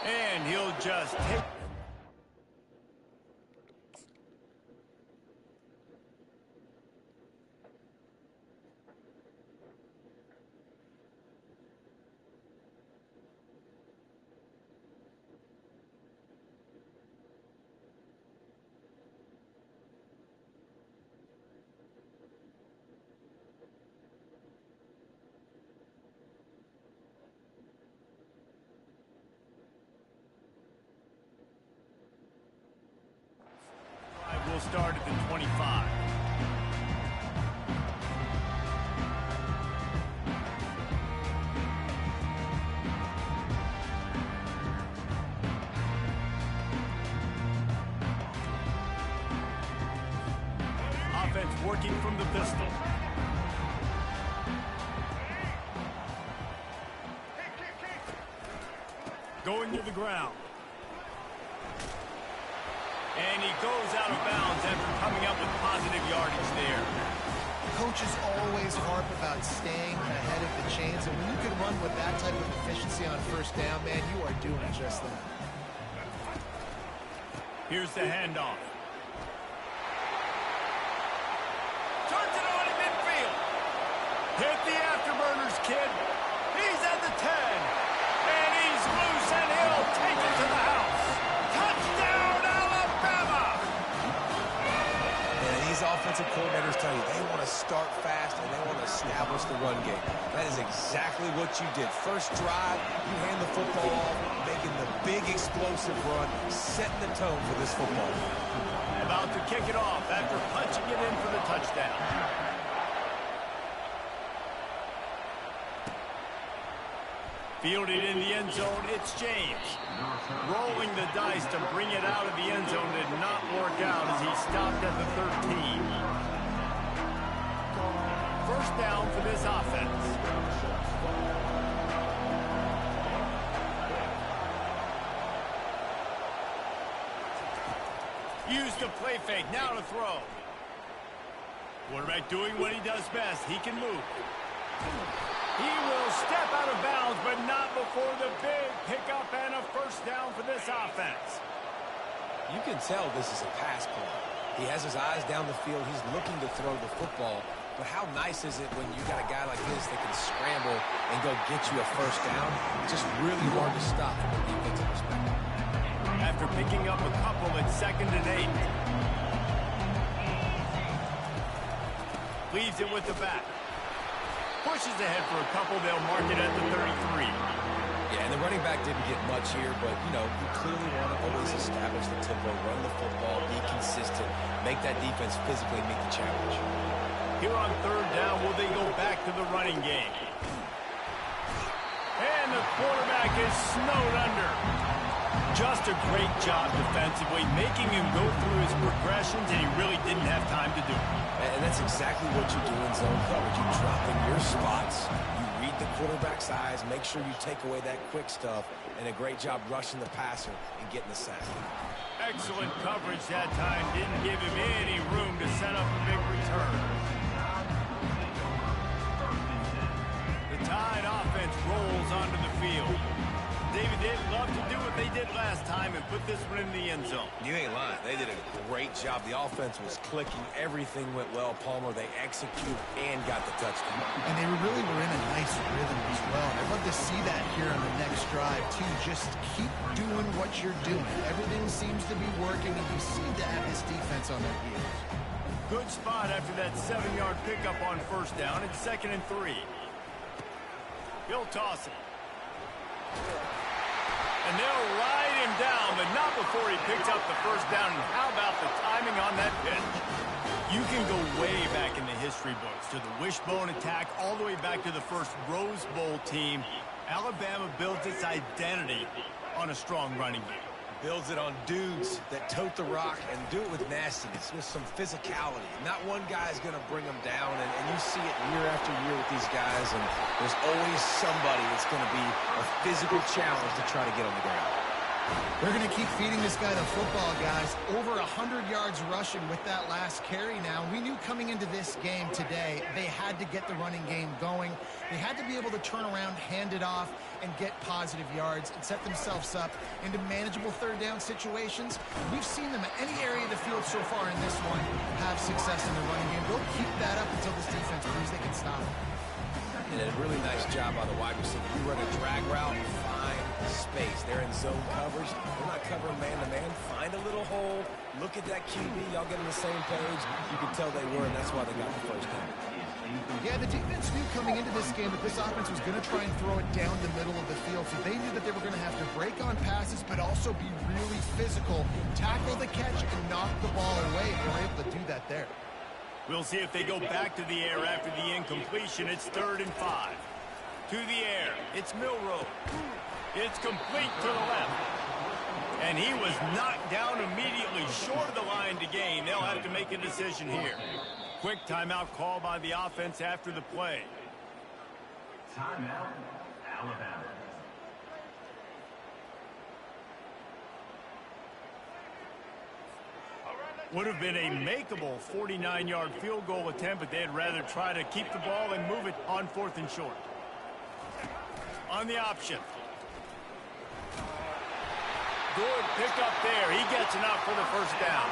And he'll just take... We'll start at the 25. Offense working from the pistol. Going to the ground. And he goes out of bounds after coming up with positive yardage there. Coaches always harp about staying ahead of the chains, and when you can run with that type of efficiency on first down, man, you are doing just that. Here's the handoff. Turns it on in midfield. Hit the afterburners, kid. He's at the 10. And he's loose, and he'll take it to the house. Touchdown, Alabama! And these offensive coordinators tell you they want to start fast and they want to establish the run game. That is exactly what you did. First drive, you hand the football off, making the big explosive run, setting the tone for this football. About to kick it off after punching it in for the touchdown. Fielded in the end zone, it's James. Rolling the dice to bring it out of the end zone did not work out as he stopped at the 13. First down for this offense. Used the play fake, now to throw. Quarterback doing what he does best. He can move. He will step out of bounds, but not before the big pickup and a first down for this offense. You can tell this is a pass play. He has his eyes down the field. He's looking to throw the football. But how nice is it when you got a guy like this that can scramble and go get you a first down? It's just really hard to stop from a defensive perspective. After picking up a couple at 2nd and 8. Leaves it with the back. Pushes ahead for a couple. They'll mark it at the 33. Yeah, and the running back didn't get much here, but, you know, you clearly want to always establish the tempo, run the football, be consistent, make that defense physically meet the challenge. Here on 3rd down, will they go back to the running game? And the quarterback is snowed under. Just a great job defensively, making him go through his progressions, and he really didn't have time to do it. And that's exactly what you do in zone coverage. You drop in your spots, you read the quarterback's eyes, make sure you take away that quick stuff, and a great job rushing the passer and getting the sack. Excellent coverage that time. Didn't give him any room to set up a big return. The Tide offense rolls onto the field. David, they'd love to do what they did last time and put this one in the end zone. You ain't lying. They did a great job. The offense was clicking. Everything went well. Palmer, they executed and got the touchdown. And they really were in a nice rhythm as well. I'd love to see that here on the next drive, too. Just keep doing what you're doing. Everything seems to be working, and you seem to have this defense on their heels. Good spot after that 7-yard pickup on first down. It's 2nd and 3. He'll toss it. And they'll ride him down, but not before he picks up the first down. And how about the timing on that pitch? You can go way back in the history books to the wishbone attack, all the way back to the first Rose Bowl team. Alabama builds its identity on a strong running game. Builds it on dudes that tote the rock and do it with nastiness, with some physicality. Not one guy's going to bring them down, and you see it year after year with these guys, and there's always somebody that's going to be a physical challenge to try to get on the ground. They're going to keep feeding this guy the football, guys. Over 100 yards rushing with that last carry now. We knew coming into this game today, they had to get the running game going. They had to be able to turn around, hand it off, and get positive yards and set themselves up into manageable third down situations. We've seen them at any area of the field so far in this one have success in the running game. They'll keep that up until this defense proves they can stop it. And a really nice job by the wide receiver. You run a drag route, find space. They're in zone coverage. They're not covering man-to-man. Find a little hole. Look at that QB. Y'all get on the same page. You can tell they were, and that's why they got the first down. Yeah, the defense knew coming into this game that this offense was going to try and throw it down the middle of the field, so they knew that they were going to have to break on passes, but also be really physical, tackle the catch, and knock the ball away. They were able to do that there. We'll see if they go back to the air after the incompletion. It's 3rd and 5. To the air. It's Milroe. It's complete to the left. And he was knocked down immediately short of the line to gain. They'll have to make a decision here. Quick timeout call by the offense after the play. Timeout, Alabama. Would have been a makeable 49-yard field goal attempt, but they'd rather try to keep the ball and move it on 4th and short. On the option. Good pick up there. He gets enough for the first down.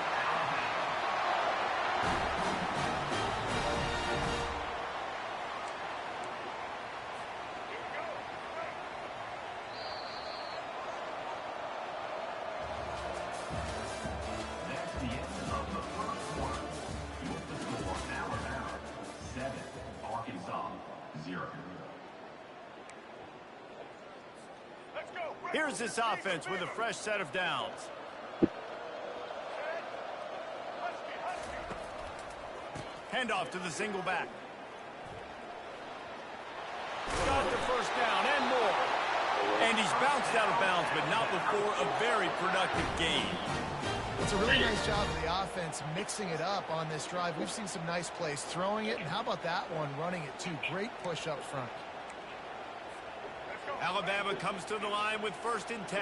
Here's this offense with a fresh set of downs. Handoff to the single back. Got the first down and more. And he's bounced out of bounds, but not before a very productive game. It's a really nice job of the offense mixing it up on this drive. We've seen some nice plays throwing it, and how about that one running it too? Great push up front. Alabama comes to the line with 1st and 10.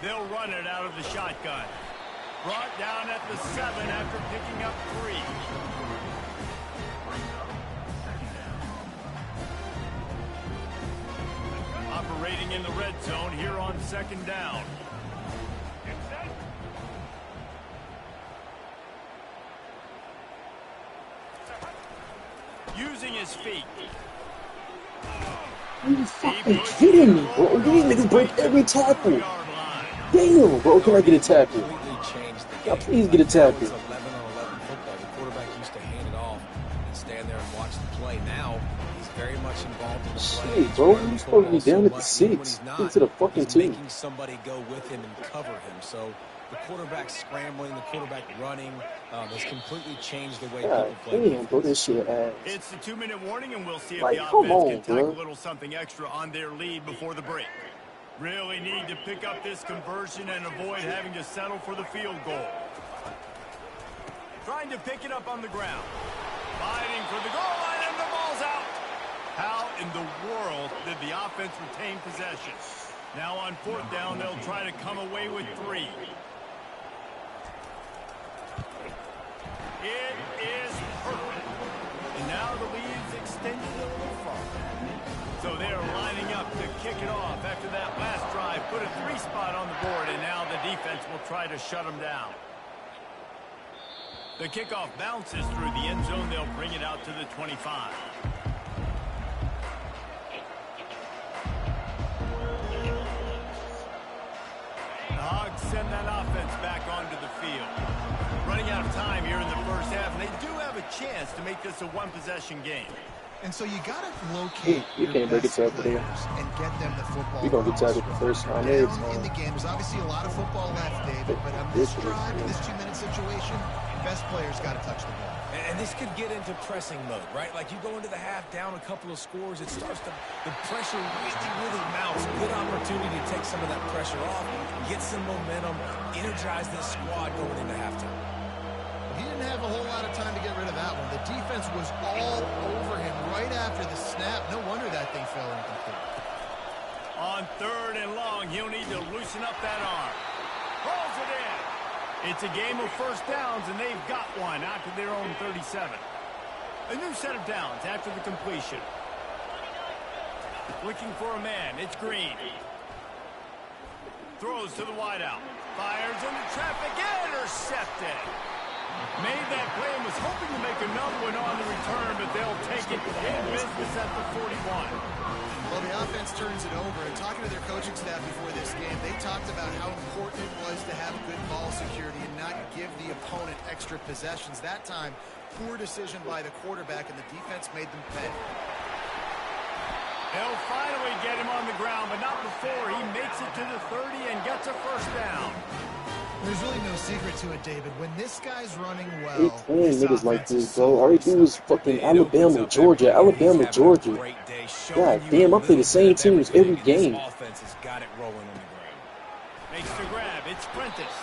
They'll run it out of the shotgun. Brought down at the 7 after picking up 3. Operating in the red zone here on 2nd down. Using his feet. You fucking kidding me, bro? These niggas break every tackle. Damn, bro, can I get a tackle? Yeah, please get a tackle. 11-on-11 football. The quarterback used to hand it off and stand there and watch the play. Now he's very much involved in the play. Shit, bro, he's supposed to be down at the 6. Into the fucking 2. Making somebody go with him and cover him. So the quarterback scrambling, the quarterback running has completely changed the way God people play damn, bro, this defense. shit ass. It's the 2-minute warning, and we'll see if Like, the come offense on, can tack bro. a little something extra on their lead before the break. Really need to pick up this conversion and avoid having to settle for the field goal. Trying to pick it up on the ground. Fighting for the goal line, and the ball's out. How in the world did the offense retain possession? Now on 4th down, they'll try to come away with 3. It is perfect. And now the lead's extended a little farther. So they're lining up to kick it off after that last drive. Put a 3 spot on the board, and now the defense will try to shut them down. The kickoff bounces through the end zone. They'll bring it out to the 25. The Hogs send that offense back onto the field. Running out of time here in the first half, and they do have a chance to make this a one-possession game. And so you got to locate You your can't break best it up for them. players and get them the football. We gonna get tackled the first time every Down in time. the game, there's obviously a lot of football left, David, but on this drive, in this 2-minute situation, best players got to touch the ball. And this could get into pressing mode, right? Like you go into the half down a couple of scores, it starts to, the pressure really mounts. Good opportunity to take some of that pressure off, get some momentum, energize this squad going into halftime. He didn't have a whole lot of time to get rid of that one. The defense was all over him right after the snap. No wonder that thing fell incomplete. On 3rd and long, he'll need to loosen up that arm. Rolls it in. It's a game of first downs, and they've got one out to their own 37. A new set of downs after the completion. Looking for a man. It's Green. Throws to the wideout. Fires into traffic. Intercepted. Made that play and was hoping to make another one on the return, but they'll take it in business at the 41. Well, the offense turns it over, and talking to their coaching staff before this game, they talked about how important it was to have good ball security and not give the opponent extra possessions. That time, poor decision by the quarterback, and the defense made them pay. They'll finally get him on the ground, but not before he makes it to the 30 and gets a first down. There's really no secret to it, David. When this guy's running They well, playing this niggas like offense is this, bro. All they do is fucking It opens Alabama, up Georgia, every game. Alabama, He's having a Georgia. great day, showing God you damn, a I play the little same bit of teams everything, every and this game. offense has got it rolling on the ground. Makes the grab. It's Prentice.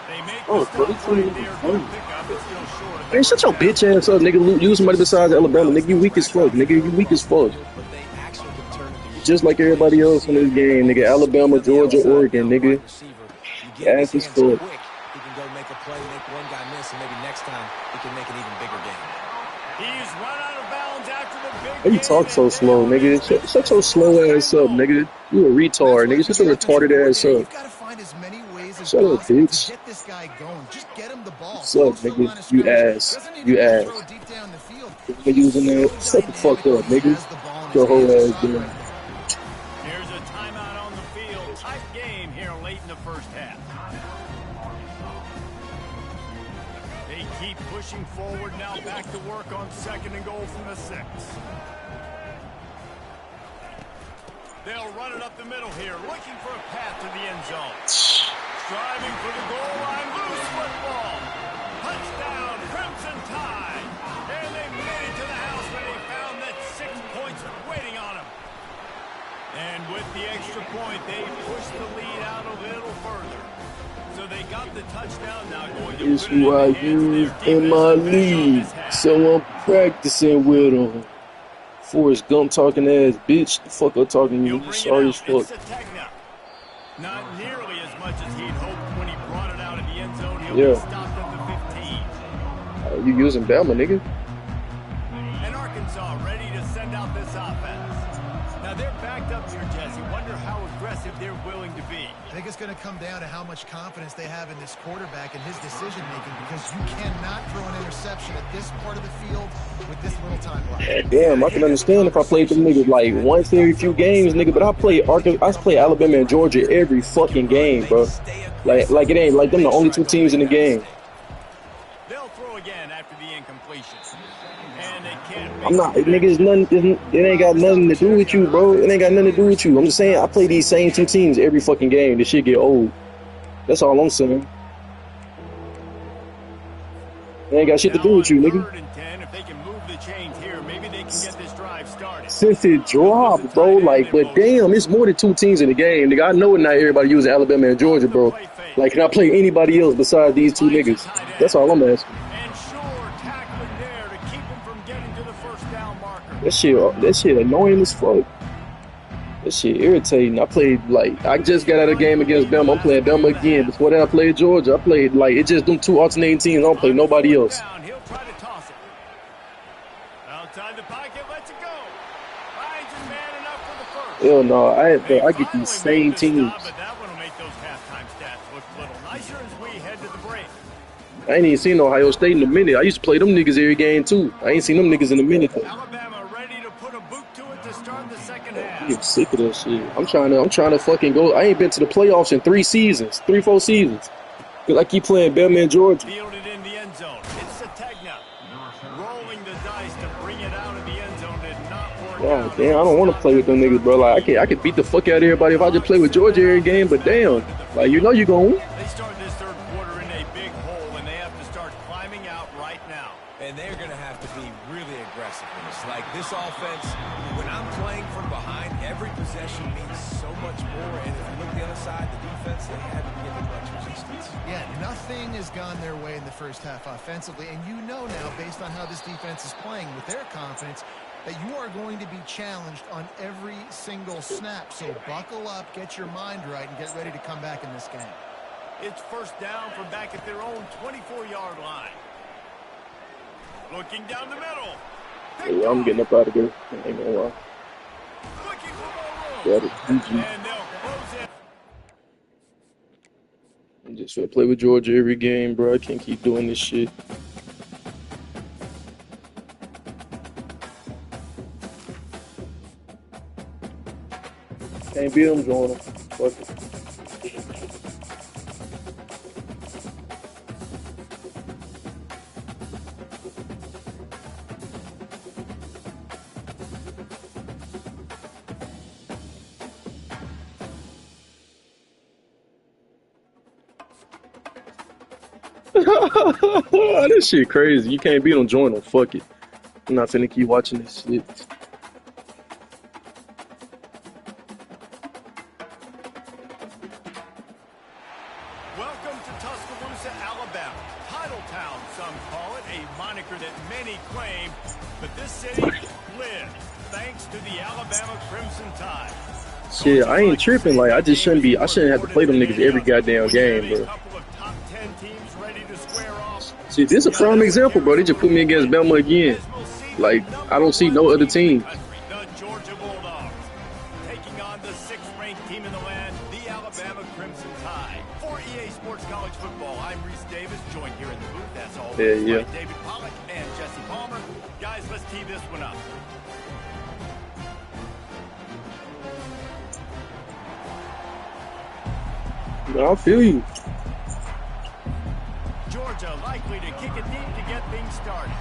They make Oh, the bro, stop this right nigga there. is Good funny. pickup. It's still short of the Man, shut your first down. bitch ass up, nigga. Use somebody besides Alabama, nigga. You weak as fuck, nigga. You weak as fuck. But they actually can turn into Just like everybody else in this game, nigga. Alabama, Georgia, Oregon, nigga. You get in his Ass as hands fuck. quick, he can go make a play, make one guy miss, and maybe next time he can make an even bigger game. He's run out of bounds after the big Why you game, talk so and slow, there nigga? is Shut your slow ass up, nigga. You a retard, nigga. Shut your retarded ass up. You've got to find as many ways as Shut up, possible bitch. to get this guy going. Just get him the ball. What's up, Close to the nigga? line of You scrimmage. ass. Doesn't need You to ass. throw it deep down the field. Nigga using that. Shut the fuck up, nigga. Your whole ass doing. Here's a timeout on the field. Tight game here late in the first half. They keep pushing forward now, back to work on 2nd and goal from the 6. They'll run it up the middle here, looking for a path to the end zone. Striving for the goal line, loose football. Touchdown, Crimson Tide. And they made it to the house when they found that 6 points waiting on them. And with the extra point, they pushed the lead out a little further. So they got the touchdown, now going to It's put it in who I the hands of their use defense in my to finish off league, this half. so I'm practicing with them. Forrest Gump talking ass bitch. The fuck up talking to He'll you? bring Sorry it as out. fuck. It's Sategna. Not nearly as much as he'd hoped when he brought it out of the end zone. He'll Yeah. be stopped at the 15. You using Bama, nigga? And Arkansas ready to send out this offense. Now they're backed up here, Jesse. Wonder how aggressive they're willing to be. I think it's going to come down to how much confidence they have in this quarterback and his decision-making, because you cannot throw an interception at this part of the field with this little time left. Damn, I can understand if I played them niggas like once every few games, nigga. But I play Alabama and Georgia every fucking game, bro. Like it ain't like them the only 2 teams in the game. They'll throw again after the incompletion. And they can't make I'm not, niggas. It ain't got nothing to do with you, bro. It ain't got nothing to do with you. I'm just saying I play these same 2 teams every fucking game. This shit get old. That's all I'm saying. They ain't got shit to do Now with on you, nigga. 3rd and 10, if they can move the chains here, maybe they can get this drive started. Since it Look with the dropped, bro, tight end like, in but motion. damn, it's more than 2 teams in the game, nigga. I know not everybody using Alabama and Georgia, Off the bro. play fake. Like, can I play anybody else besides these 2 Finds a niggas? tight end. That's all I'm asking. And sure, tackling there to keep him from getting to the first down marker. That shit annoying as fuck. That shit irritating. I played, like, I just got out of the game against Bama. I'm playing Bama again. Before that, I played Georgia. I played, like, it just them 2 alternating teams. I don't play On nobody 4th else. down, he'll try to toss it. Outside the pocket, lets it go. Finds his man enough for the first. Hell no, They I get these finally same made the teams. stop, but that one will make those halftime stats look a little nicer as we head to the break. I ain't even seen Ohio State in a minute. I used to play them niggas every game, too. I ain't seen them niggas in a minute, though. Alabama ready to put a boot to it to start the second I'm half. getting sick of that shit. I'm trying to fucking go. I ain't been to the playoffs in 4 seasons. Cause I keep playing Bama and Georgia. Fielded in the end zone. It's Sategna. Rolling the dice to bring it out of the end zone did not work God out. damn, I don't want to play with them niggas, bro. Like, I could beat the fuck out of everybody if I just play with Georgia every game, but damn. Like, you know you gonna win. They start this third quarter in a big hole, and they have to start climbing out right now. And they're going to have to be really aggressive in this. Like this offense, when I'm playing from behind, every possession means so much more. And if you look at the other side, the defense, they haven't given much resistance. Yeah, nothing has gone their way in the first half offensively. And you know now, based on how this defense is playing with their confidence, that you are going to be challenged on every single snap. So buckle up, get your mind right, and get ready to come back in this game. It's first down from back at their own 24-yard line. Looking down the middle. Yeah, I'm getting up out of there. I ain't gonna lie. Looking for more room. Yeah, GG. And they'll close it. I'm just gonna play with Georgia every game, bro. I can't keep doing this shit. Can't beat them, join them. Fuck it. This shit crazy. You can't beat them, join them. Fuck it. I'm not finna keep watching this shit. Welcome to Tuscaloosa, Alabama. Titletown, some call it, a moniker that many claim. But this city lives thanks to the Alabama Crimson Tide. Shit, I ain't tripping. Like, I shouldn't have to play them niggas every goddamn game, bro. See, this is a prime example, bro. They just put me against Bama again. Like, I don't see no other team. The Georgia Bulldogs taking on the 6th-ranked team in the land, the Alabama Crimson Tide. For EA Sports College Football, I'm Reese Davis, joined here in the booth, as always, Yeah. by David Pollack and Jesse Palmer. Guys, let's tee this one up. I feel you. Georgia likely to kick it deep to get things started.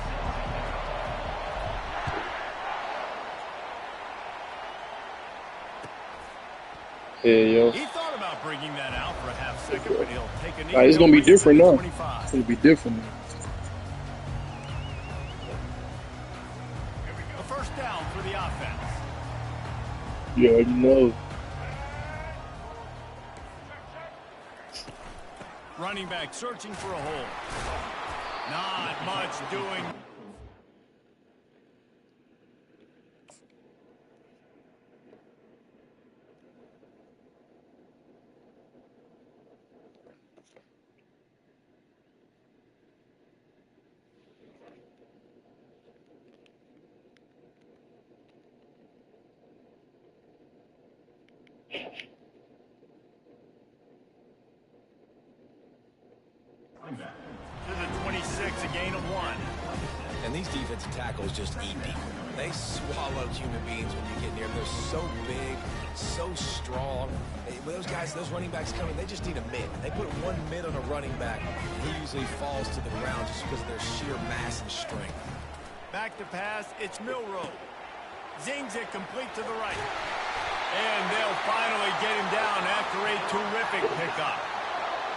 Yeah, yo. He thought about bringing that out for a half second, but he'll take a knee. It's gonna be different now. 25. It's gonna be different now. A first down for the offense. You already know. Running back searching for a hole. Not much doing. To the 26, a gain of 1. And these defensive tackles just eat people. They swallow human beings when you get near them. They're so big, so strong. When those guys, those running backs coming, they just need a mid. They put one mid on a running back, and he usually falls to the ground just because of their sheer mass and strength. Back to pass, it's Milrow. Zings it complete to the right. And they'll finally get him down after a terrific pickup.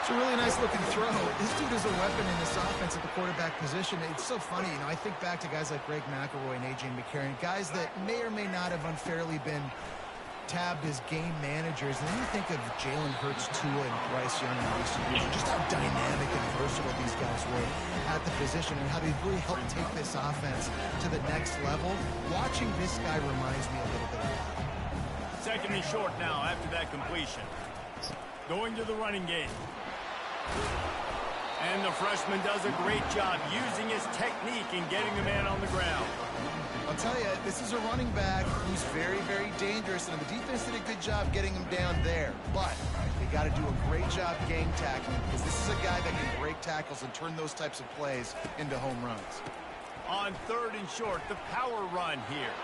It's a really nice looking throw. This dude is a weapon in this offense at the quarterback position. It's so funny, I think back to guys like Greg McElroy and A.J. McCarron, guys that may or may not have unfairly been tabbed as game managers. And then you think of Jalen Hurts, Tua, and Bryce Young in recent years, and just how dynamic and versatile these guys were at the position and how they really helped take this offense to the next level. Watching this guy reminds me a little bit of that. Second and short now after that completion. Going to the running game. And the freshman does a great job using his technique and getting the man on the ground. I'll tell you, this is a running back who's very, very dangerous, and the defense did a good job getting him down there. But they got to do a great job game tackling, because this is a guy that can break tackles and turn those types of plays into home runs. On third and short, the power run here.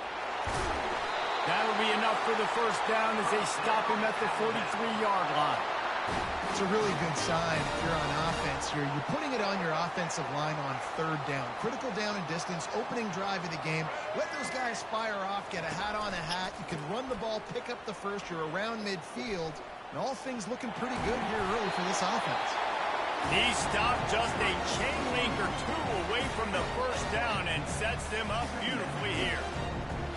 That'll be enough for the first down as they stop him at the 43-yard line. It's a really good sign if you're on offense here. You're putting it on your offensive line on third down. Critical down and distance, opening drive of the game. Let those guys fire off, get a hat on a hat. You can run the ball, pick up the first. You're around midfield. And all things looking pretty good here early for this offense. He stopped just a chain link or two away from the first down and sets them up beautifully here.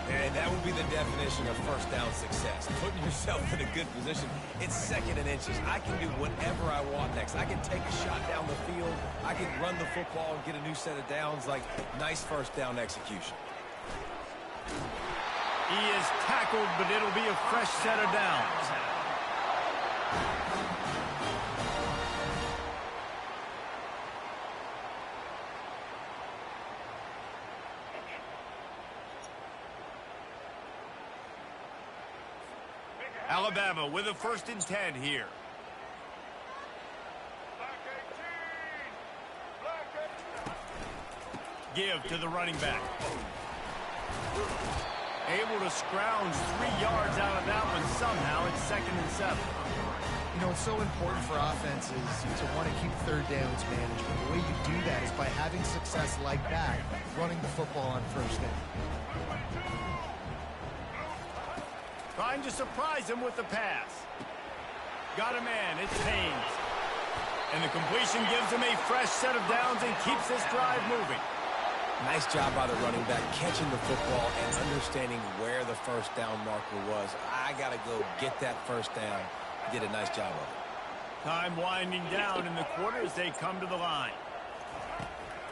And that would be the definition of first down success. Putting yourself in a good position. It's second and inches. I can do whatever I want next. I can take a shot down the field. I can run the football and get a new set of downs. Like, nice first down execution. He is tackled, but it'll be a fresh set of downs. Alabama with a 1st and 10 here. Give to the running back. Able to scrounge 3 yards out of that one somehow. It's 2nd and 7. You know, it's so important for offenses to want to keep third downs management. The way you do that is by having success like that, running the football on first down. Trying to surprise him with the pass. Got a man, it's Haynes. And the completion gives him a fresh set of downs and keeps this drive moving. Nice job by the running back, catching the football and understanding where the first down marker was. I got to go get that first down. He did a nice job of it. Time winding down in the quarter as they come to the line.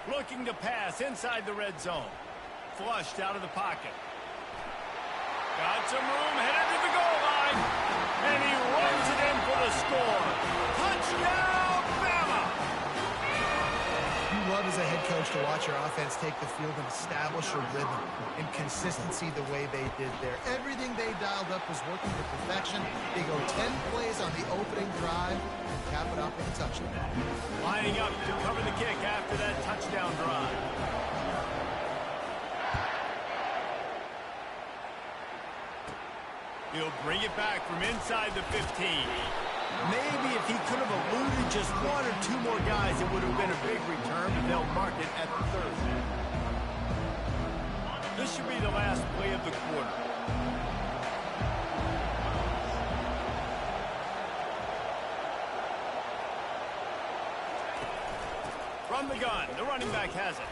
Looking to pass inside the red zone. Flushed out of the pocket. Got some room, headed to the goal line, and he runs it in for the score. Touchdown, Bama! You love as a head coach to watch your offense take the field and establish a rhythm and consistency the way they did there. Everything they dialed up was working to perfection. They go 10 plays on the opening drive and cap it off with a touchdown. Lining up to cover the kick after that touchdown drive. He'll bring it back from inside the 15. Maybe if he could have eluded just 1 or 2 more guys, it would have been a big return, but they'll mark it at the 30. This should be the last play of the quarter. From the gun, the running back has it.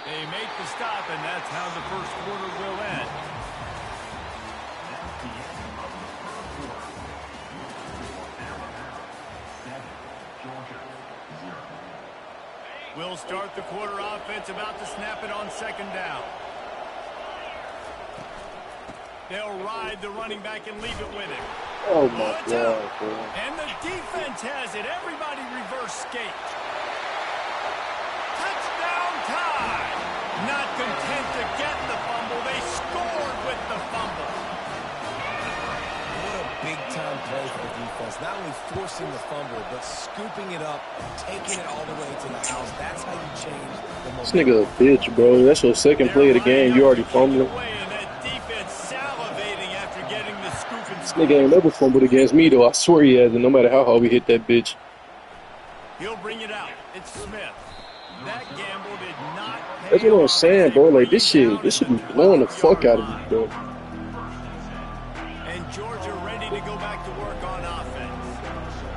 They make the stop, and that's how the first quarter will end. We'll start the quarter offense, about to snap it on 2nd down. They'll ride the running back and leave it with him. Oh my God, bro. And the defense has it. Everybody reverse skate. Touchdown tie. Not content to get the fumble, they scored with the fumble. What a big-time play for the defense. Not only forcing the fumble, but scooping it up, taking it all the way to the house. That's how you change the momentum. This nigga a bitch, bro. That's your 2nd play of the game. You already fumbling. This nigga ain't never fumbled against me, though. I swear he hasn't, no matter how hard we hit that bitch. He'll bring it out. It's Smith. That gamble did not pay. That's what I'm saying, bro. Like, this should be blowing the fuck out of you, bro. And Georgia ready to go back to work on offense.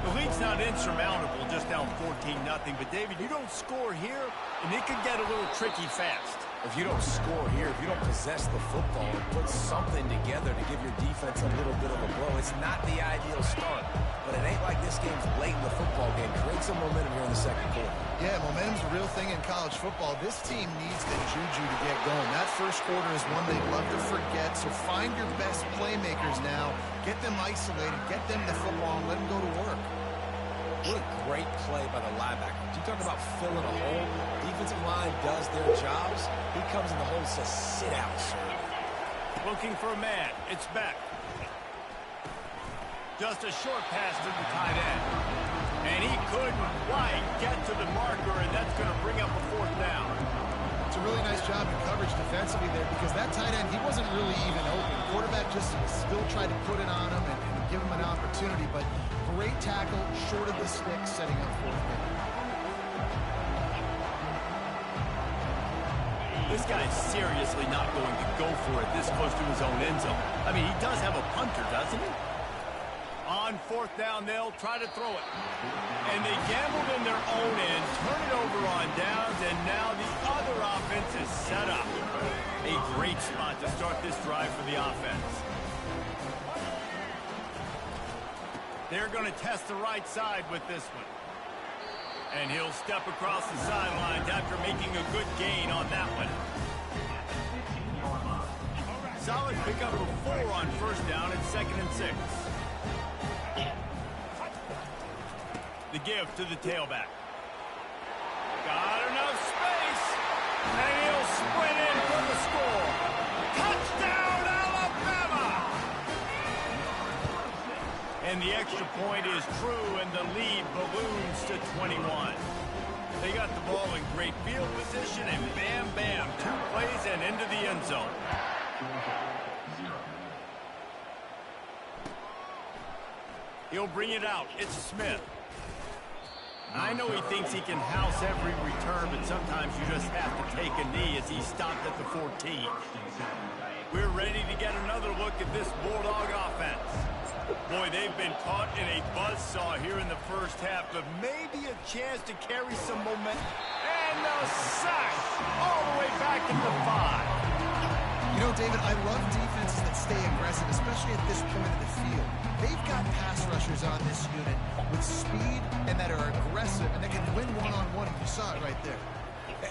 The lead's not insurmountable, just down 14-0. But, David, you don't score here, and it could get a little tricky fast. If you don't score here, if you don't possess the football and put something together to give your defense a little bit of a blow, it's not the ideal start. But it ain't like this game's late in the football game. Create some momentum here in the second quarter. Yeah, momentum's a real thing in college football. This team needs the juju to get going. That first quarter is one they'd love to forget, so find your best playmakers now. Get them isolated, get them the football, and let them go to work. What a great play by the linebacker. You talk about filling a hole. Defensive line does their jobs. He comes in the hole and says, sit out, sir. Looking for a man. It's back. Just a short pass to the tight end. And he couldn't quite get to the marker, and that's going to bring up a fourth down. It's a really nice job in coverage defensively there because that tight end, he wasn't really even open. Quarterback just still tried to put it on him and give him an opportunity, but great tackle, short of the stick, setting up fourth down. This guy's seriously not going to go for it this close to his own end zone. I mean, he does have a punter, doesn't he? On fourth down, they'll try to throw it. And they gambled in their own end, turn it over on downs, and now the other offense is set up. A great spot to start this drive for the offense. They're going to test the right side with this one. And he'll step across the sidelines after making a good gain on that one. Solid pickup of 4 on first down and 2nd and 6. The give to the tailback. Got enough space. And he'll sprint in for the score. Touchdown, Alabama! And the extra point is true, and the lead balloons to 21. They got the ball in great field position, and bam, bam, 2 plays and into the end zone. He'll bring it out. It's Smith. I know he thinks he can house every return, but sometimes you just have to take a knee as he stopped at the 14. We're ready to get another look at this Bulldog offense. Boy, they've been caught in a buzzsaw here in the first half, but maybe a chance to carry some momentum. And the sack all the way back at the 5. You know, David, I love defenses that stay aggressive, especially at this point of the field. They've got pass rushers on this unit with speed and that are aggressive and that can win one-on-one. You saw it right there.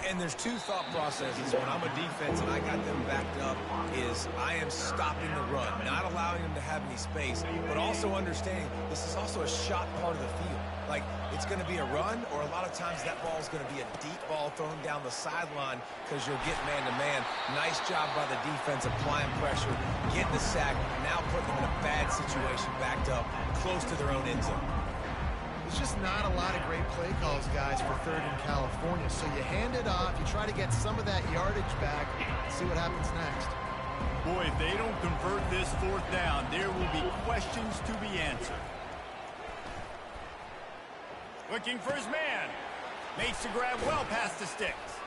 And there's 2 thought processes when I'm a defense and I got them backed up is I am stopping the run, not allowing them to have any space, but also understanding this is also a shot part of the field. Like, it's going to be a run, or a lot of times that ball is going to be a deep ball thrown down the sideline because you'll get man-to-man. Nice job by the defense applying pressure, getting the sack, now putting them in a bad situation, backed up, close to their own end zone. There's just not a lot of great play calls, guys, for 3rd in California. So you hand it off, you try to get some of that yardage back, and see what happens next. Boy, if they don't convert this 4th down, there will be questions to be answered. Looking for his man. Makes the grab well past the sticks.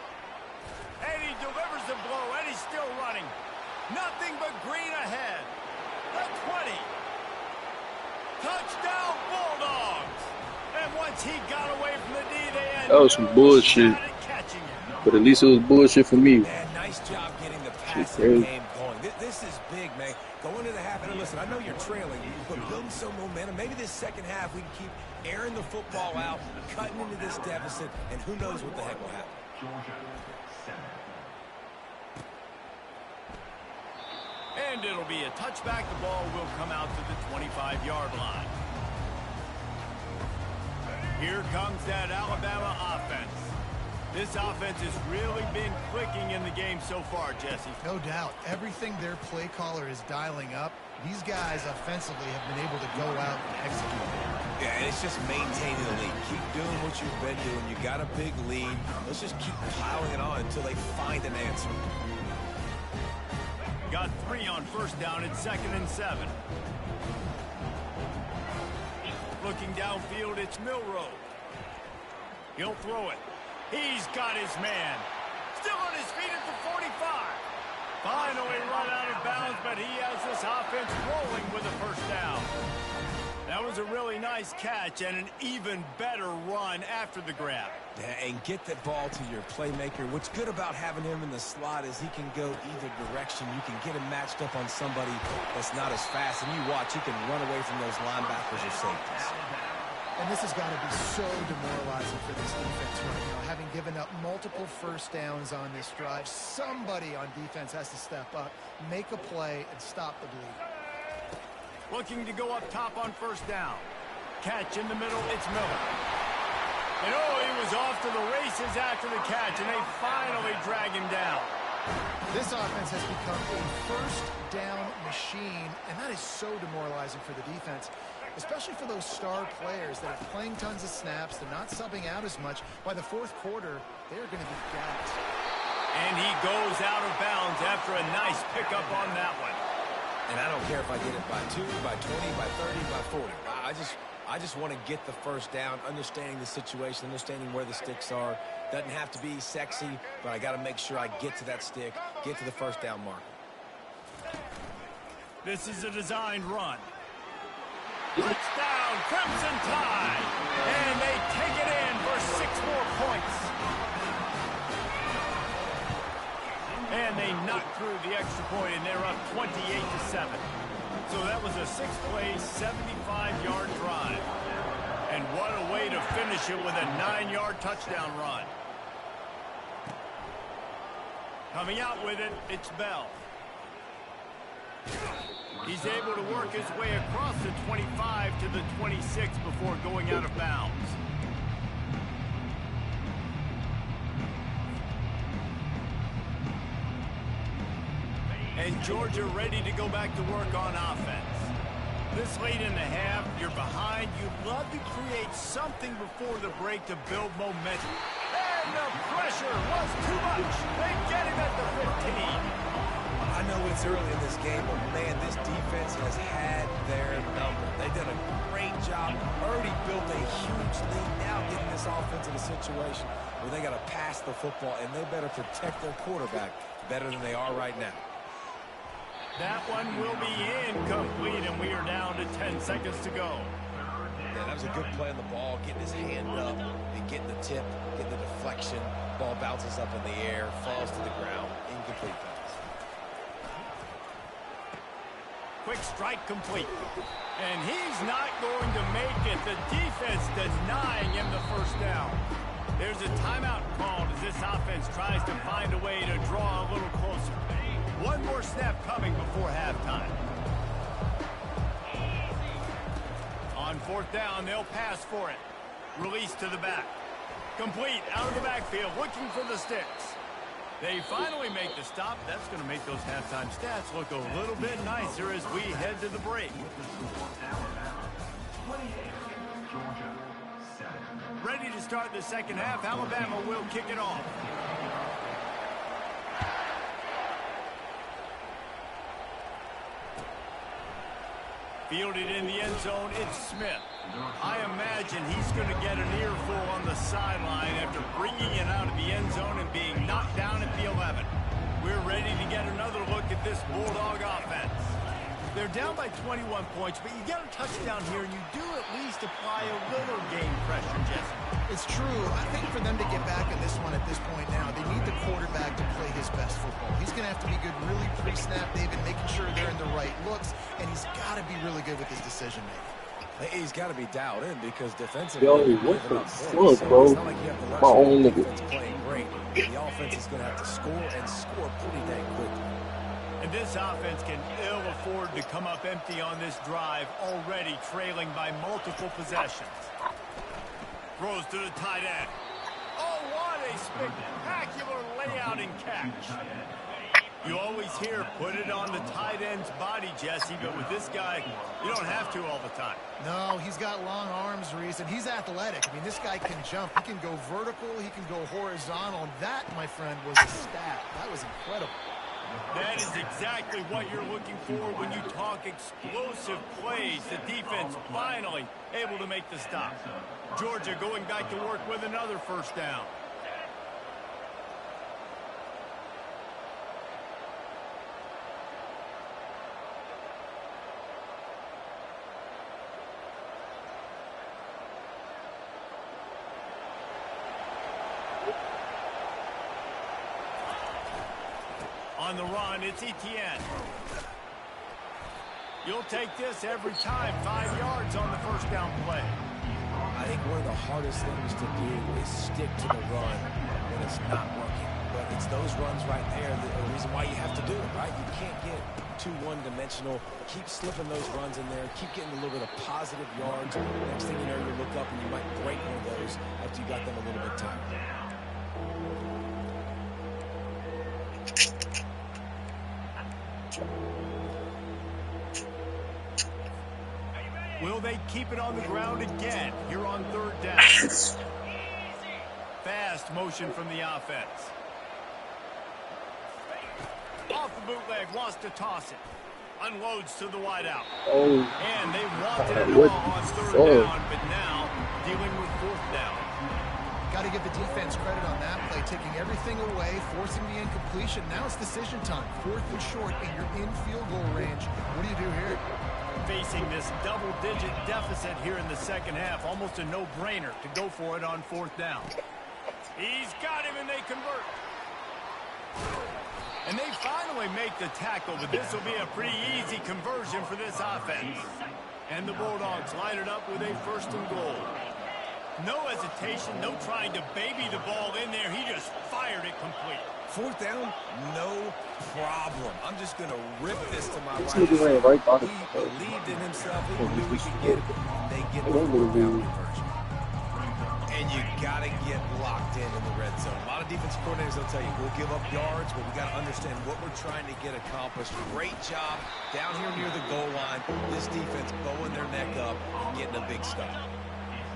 And he delivers the blow, and he's still running. Nothing but green ahead. The 20. Touchdown, Bulldogs. And once he got away from the D, they had That was some bullshit. But at least it was bullshit for me. Man, nice job getting the passing game going. This is big, man. Going into the half, and listen, I know you're trailing, but building some momentum. Maybe this second half we can keep airing the football out, cutting into this deficit, and who knows what the heck will happen. And it'll be a touchback. The ball will come out to the 25-yard line. Here comes that Alabama offense. This offense has really been clicking in the game so far, Jesse. No doubt. Everything their play caller is dialing up, these guys offensively have been able to go out and execute. Yeah, and it's just maintaining the lead. Keep doing what you've been doing. You got a big lead. Let's just keep piling it on until they find an answer. Got 3 on first down at 2nd and 7. Looking downfield, it's Milroe. He'll throw it. He's got his man. Still on his feet at the 45. Finally run out of bounds, but he has this offense rolling with a first down. That was a really nice catch and an even better run after the grab. Yeah, and get that ball to your playmaker. What's good about having him in the slot is he can go either direction. You can get him matched up on somebody that's not as fast, and you watch, he can run away from those linebackers or safeties. And this has got to be so demoralizing for this defense right now. Having given up multiple first downs on this drive, somebody on defense has to step up, make a play, and stop the bleed. Looking to go up top on first down. Catch in the middle, it's Miller. And oh, he was off to the races after the catch, and they finally drag him down. This offense has become a first down machine, and that is so demoralizing for the defense, especially for those star players that are playing tons of snaps. They're not subbing out as much. By the fourth quarter, they're going to be gassed. And he goes out of bounds after a nice pickup on that one. And I don't care if I get it by 2, by 20, by 30, by 40. I just want to get the first down, understanding the situation, understanding where the sticks are. Doesn't have to be sexy, but I got to make sure I get to that stick, get to the first down marker. This is a designed run. Touchdown, Crimson Tide. And they take it in for 6 more points. And they knock through the extra point, and they're up 28-7. So that was a 6-play, 75-yard drive. And what a way to finish it with a 9-yard touchdown run. Coming out with it, it's Bell. He's able to work his way across the 25 to the 26 before going out of bounds. And Georgia ready to go back to work on offense. This late in the half, you're behind. You'd love to create something before the break to build momentum. And the pressure was too much. They get him at the 15. I know it's early in this game, but man, this defense has had their number. They've done a great job, already built a huge lead, now getting this offense in a situation where they got to pass the football, and they better protect their quarterback better than they are right now. That one will be incomplete, and we are down to 10 seconds to go. Yeah, that was a good play on the ball, getting his hand up, and getting the tip, getting the deflection. Ball bounces up in the air, falls to the ground, incomplete pass. Quick strike complete. And he's not going to make it. The defense denying him the first down. There's a timeout called as this offense tries to find a way to draw a little closer. One more snap coming before halftime. On fourth down, they'll pass for it. Release to the back. Complete out of the backfield, looking for the sticks. They finally make the stop. That's going to make those halftime stats look a little bit nicer as we head to the break. Ready to start the second half. Alabama will kick it off. Fielded in the end zone, it's Smith. I imagine he's going to get an earful on the sideline after bringing it out of the end zone and being knocked down at the 11. We're ready to get another look at this Bulldog offense. They're down by 21 points, but you get a touchdown here, and you do at least apply a little game pressure, Jesse. It's true. I think for them to get back in this one at this point now, they need the quarterback to play his best football. He's going to have to be good really pre-snap, David, making sure they're in the right looks, and he's got to be really good with his decision-making. He's got to be dialed in because defensively, yo, what the fuck, bro? My own nigga. Playing great. The offense is going to have to score and score pretty dang quickly. And this offense can ill afford to come up empty on this drive, already trailing by multiple possessions. Throws to the tight end. Oh, what a spectacular layout and catch. You always hear, put it on the tight end's body, Jesse, but with this guy, you don't have to all the time. No, he's got long arms, Reese, and he's athletic. I mean, this guy can jump. He can go vertical. He can go horizontal. And that, my friend, was a stat. That was incredible. That is exactly what you're looking for when you talk explosive plays. The defense finally able to make the stop. Georgia going back to work with another first down. On the run, it's Etienne. You'll take this every time. 5 yards on the first down play. I think one of the hardest things to do is stick to the run when it's not working. But it's those runs right there that are the reason why you have to do it, right? You can't get too one-dimensional. Keep slipping those runs in there. Keep getting a little bit of positive yards. Next thing you know, you look up and you might break one of those after you got them a little bit tired. Will they keep it on the ground again here on third down? Fast motion from the offense. Off the bootleg, wants to toss it. Unloads to the wideout. Oh. And they wanted it all on third down, but now dealing with fourth down. Got to give the defense credit on that play, taking everything away, forcing the incompletion. Now it's decision time. 4th and short, and you're in field goal range. What do you do here? Facing this double-digit deficit here in the second half, almost a no-brainer to go for it on 4th down. He's got him, and they convert. And they finally make the tackle, but this will be a pretty easy conversion for this offense. And the Bulldogs line it up with a 1st and goal. No hesitation, no trying to baby the ball in there. He just fired it complete. 4th down, no problem. I'm just going to rip this to my This right. nigga ran right by He believed in himself. He knew he could get it. And they get the 4th down conversion. And you got to get locked in the red zone. A lot of defensive coordinators will tell you, we'll give up yards, but we got to understand what we're trying to get accomplished. Great job down here near the goal line. This defense bowing their neck up and getting a big stop.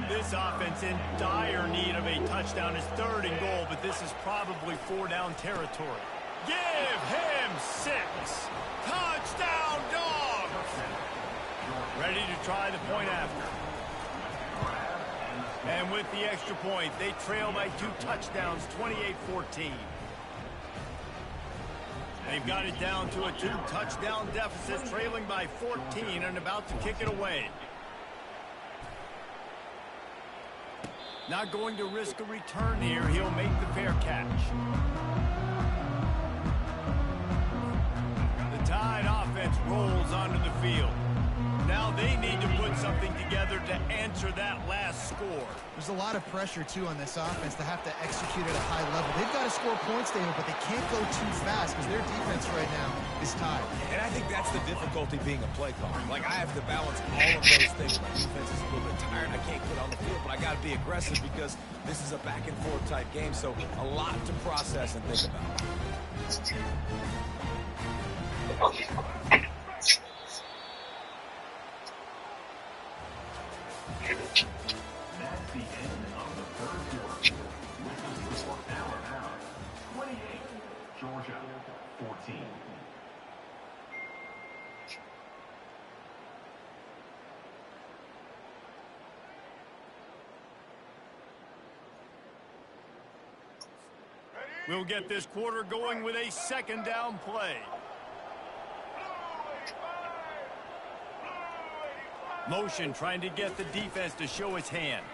This offense in dire need of a touchdown. Is 3rd and goal, but this is probably 4-down territory. Give him 6. Touchdown, Dogs! Ready to try the point after. And with the extra point, they trail by 2 touchdowns, 28-14. They've got it down to a 2-touchdown deficit, trailing by 14 and about to kick it away. Not going to risk a return here. He'll make the fair catch. The Tide offense rolls onto the field. Now they need to put something together to answer that last score. There's a lot of pressure, too, on this offense to have to execute at a high level. They've got to score points, David, but they can't go too fast because their defense right now is tied. And I think that's the difficulty being a play caller. Like, I have to balance all of those things. My defense is a little bit tired. I can't get on the field, but I got to be aggressive because this is a back-and-forth type game, so a lot to process and think about. That's the end of the 3rd quarter. This is your power. 28, Georgia, 14. We'll get this quarter going with a 2nd down play. Motion trying to get the defense to show its hand.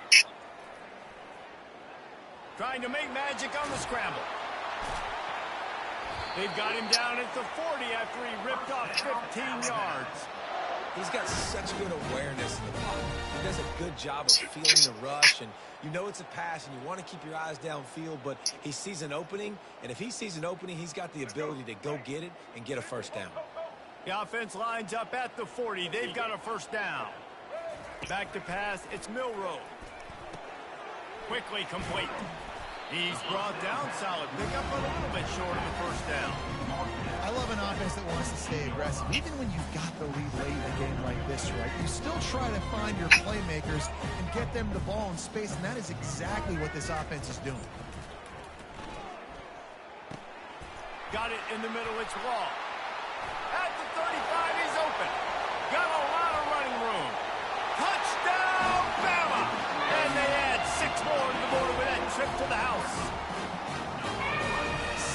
Trying to make magic on the scramble. They've got him down at the 40 after he ripped off 15 yards. He's got such good awareness in the pocket. He does a good job of feeling the rush, and you know it's a pass, and you want to keep your eyes downfield, but he sees an opening, and if he sees an opening, he's got the ability to go get it and get a 1st down. The offense lines up at the 40. They've got a 1st down. Back to pass, it's Milroe. Quickly complete. He's brought down solid. Pick up a little bit short of the 1st down. I love an offense that wants to stay aggressive. Even when you've got the lead late in a game like this, right, you still try to find your playmakers and get them the ball in space, and that is exactly what this offense is doing. Got it in the middle, it's Law. At the 35, he's open. Got a lot of running room. Touchdown, Bama! And they add 6 more to the board with that trip to the house.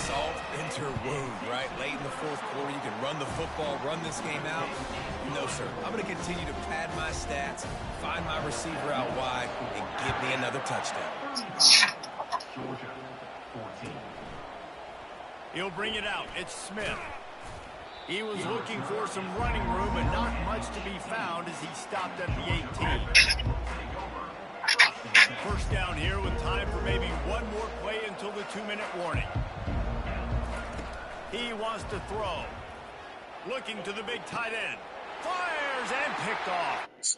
Salt into wound, right? Late in the 4th quarter, you can run the football, run this game out. No, sir. I'm going to continue to pad my stats, find my receiver out wide, and give me another touchdown. Georgia, 14. He'll bring it out. It's Smith. He was looking for some running room, but not much to be found as he stopped at the 18. First down here with time for maybe one more play until the 2-minute warning. He wants to throw. Looking to the big tight end. Fires and picked off.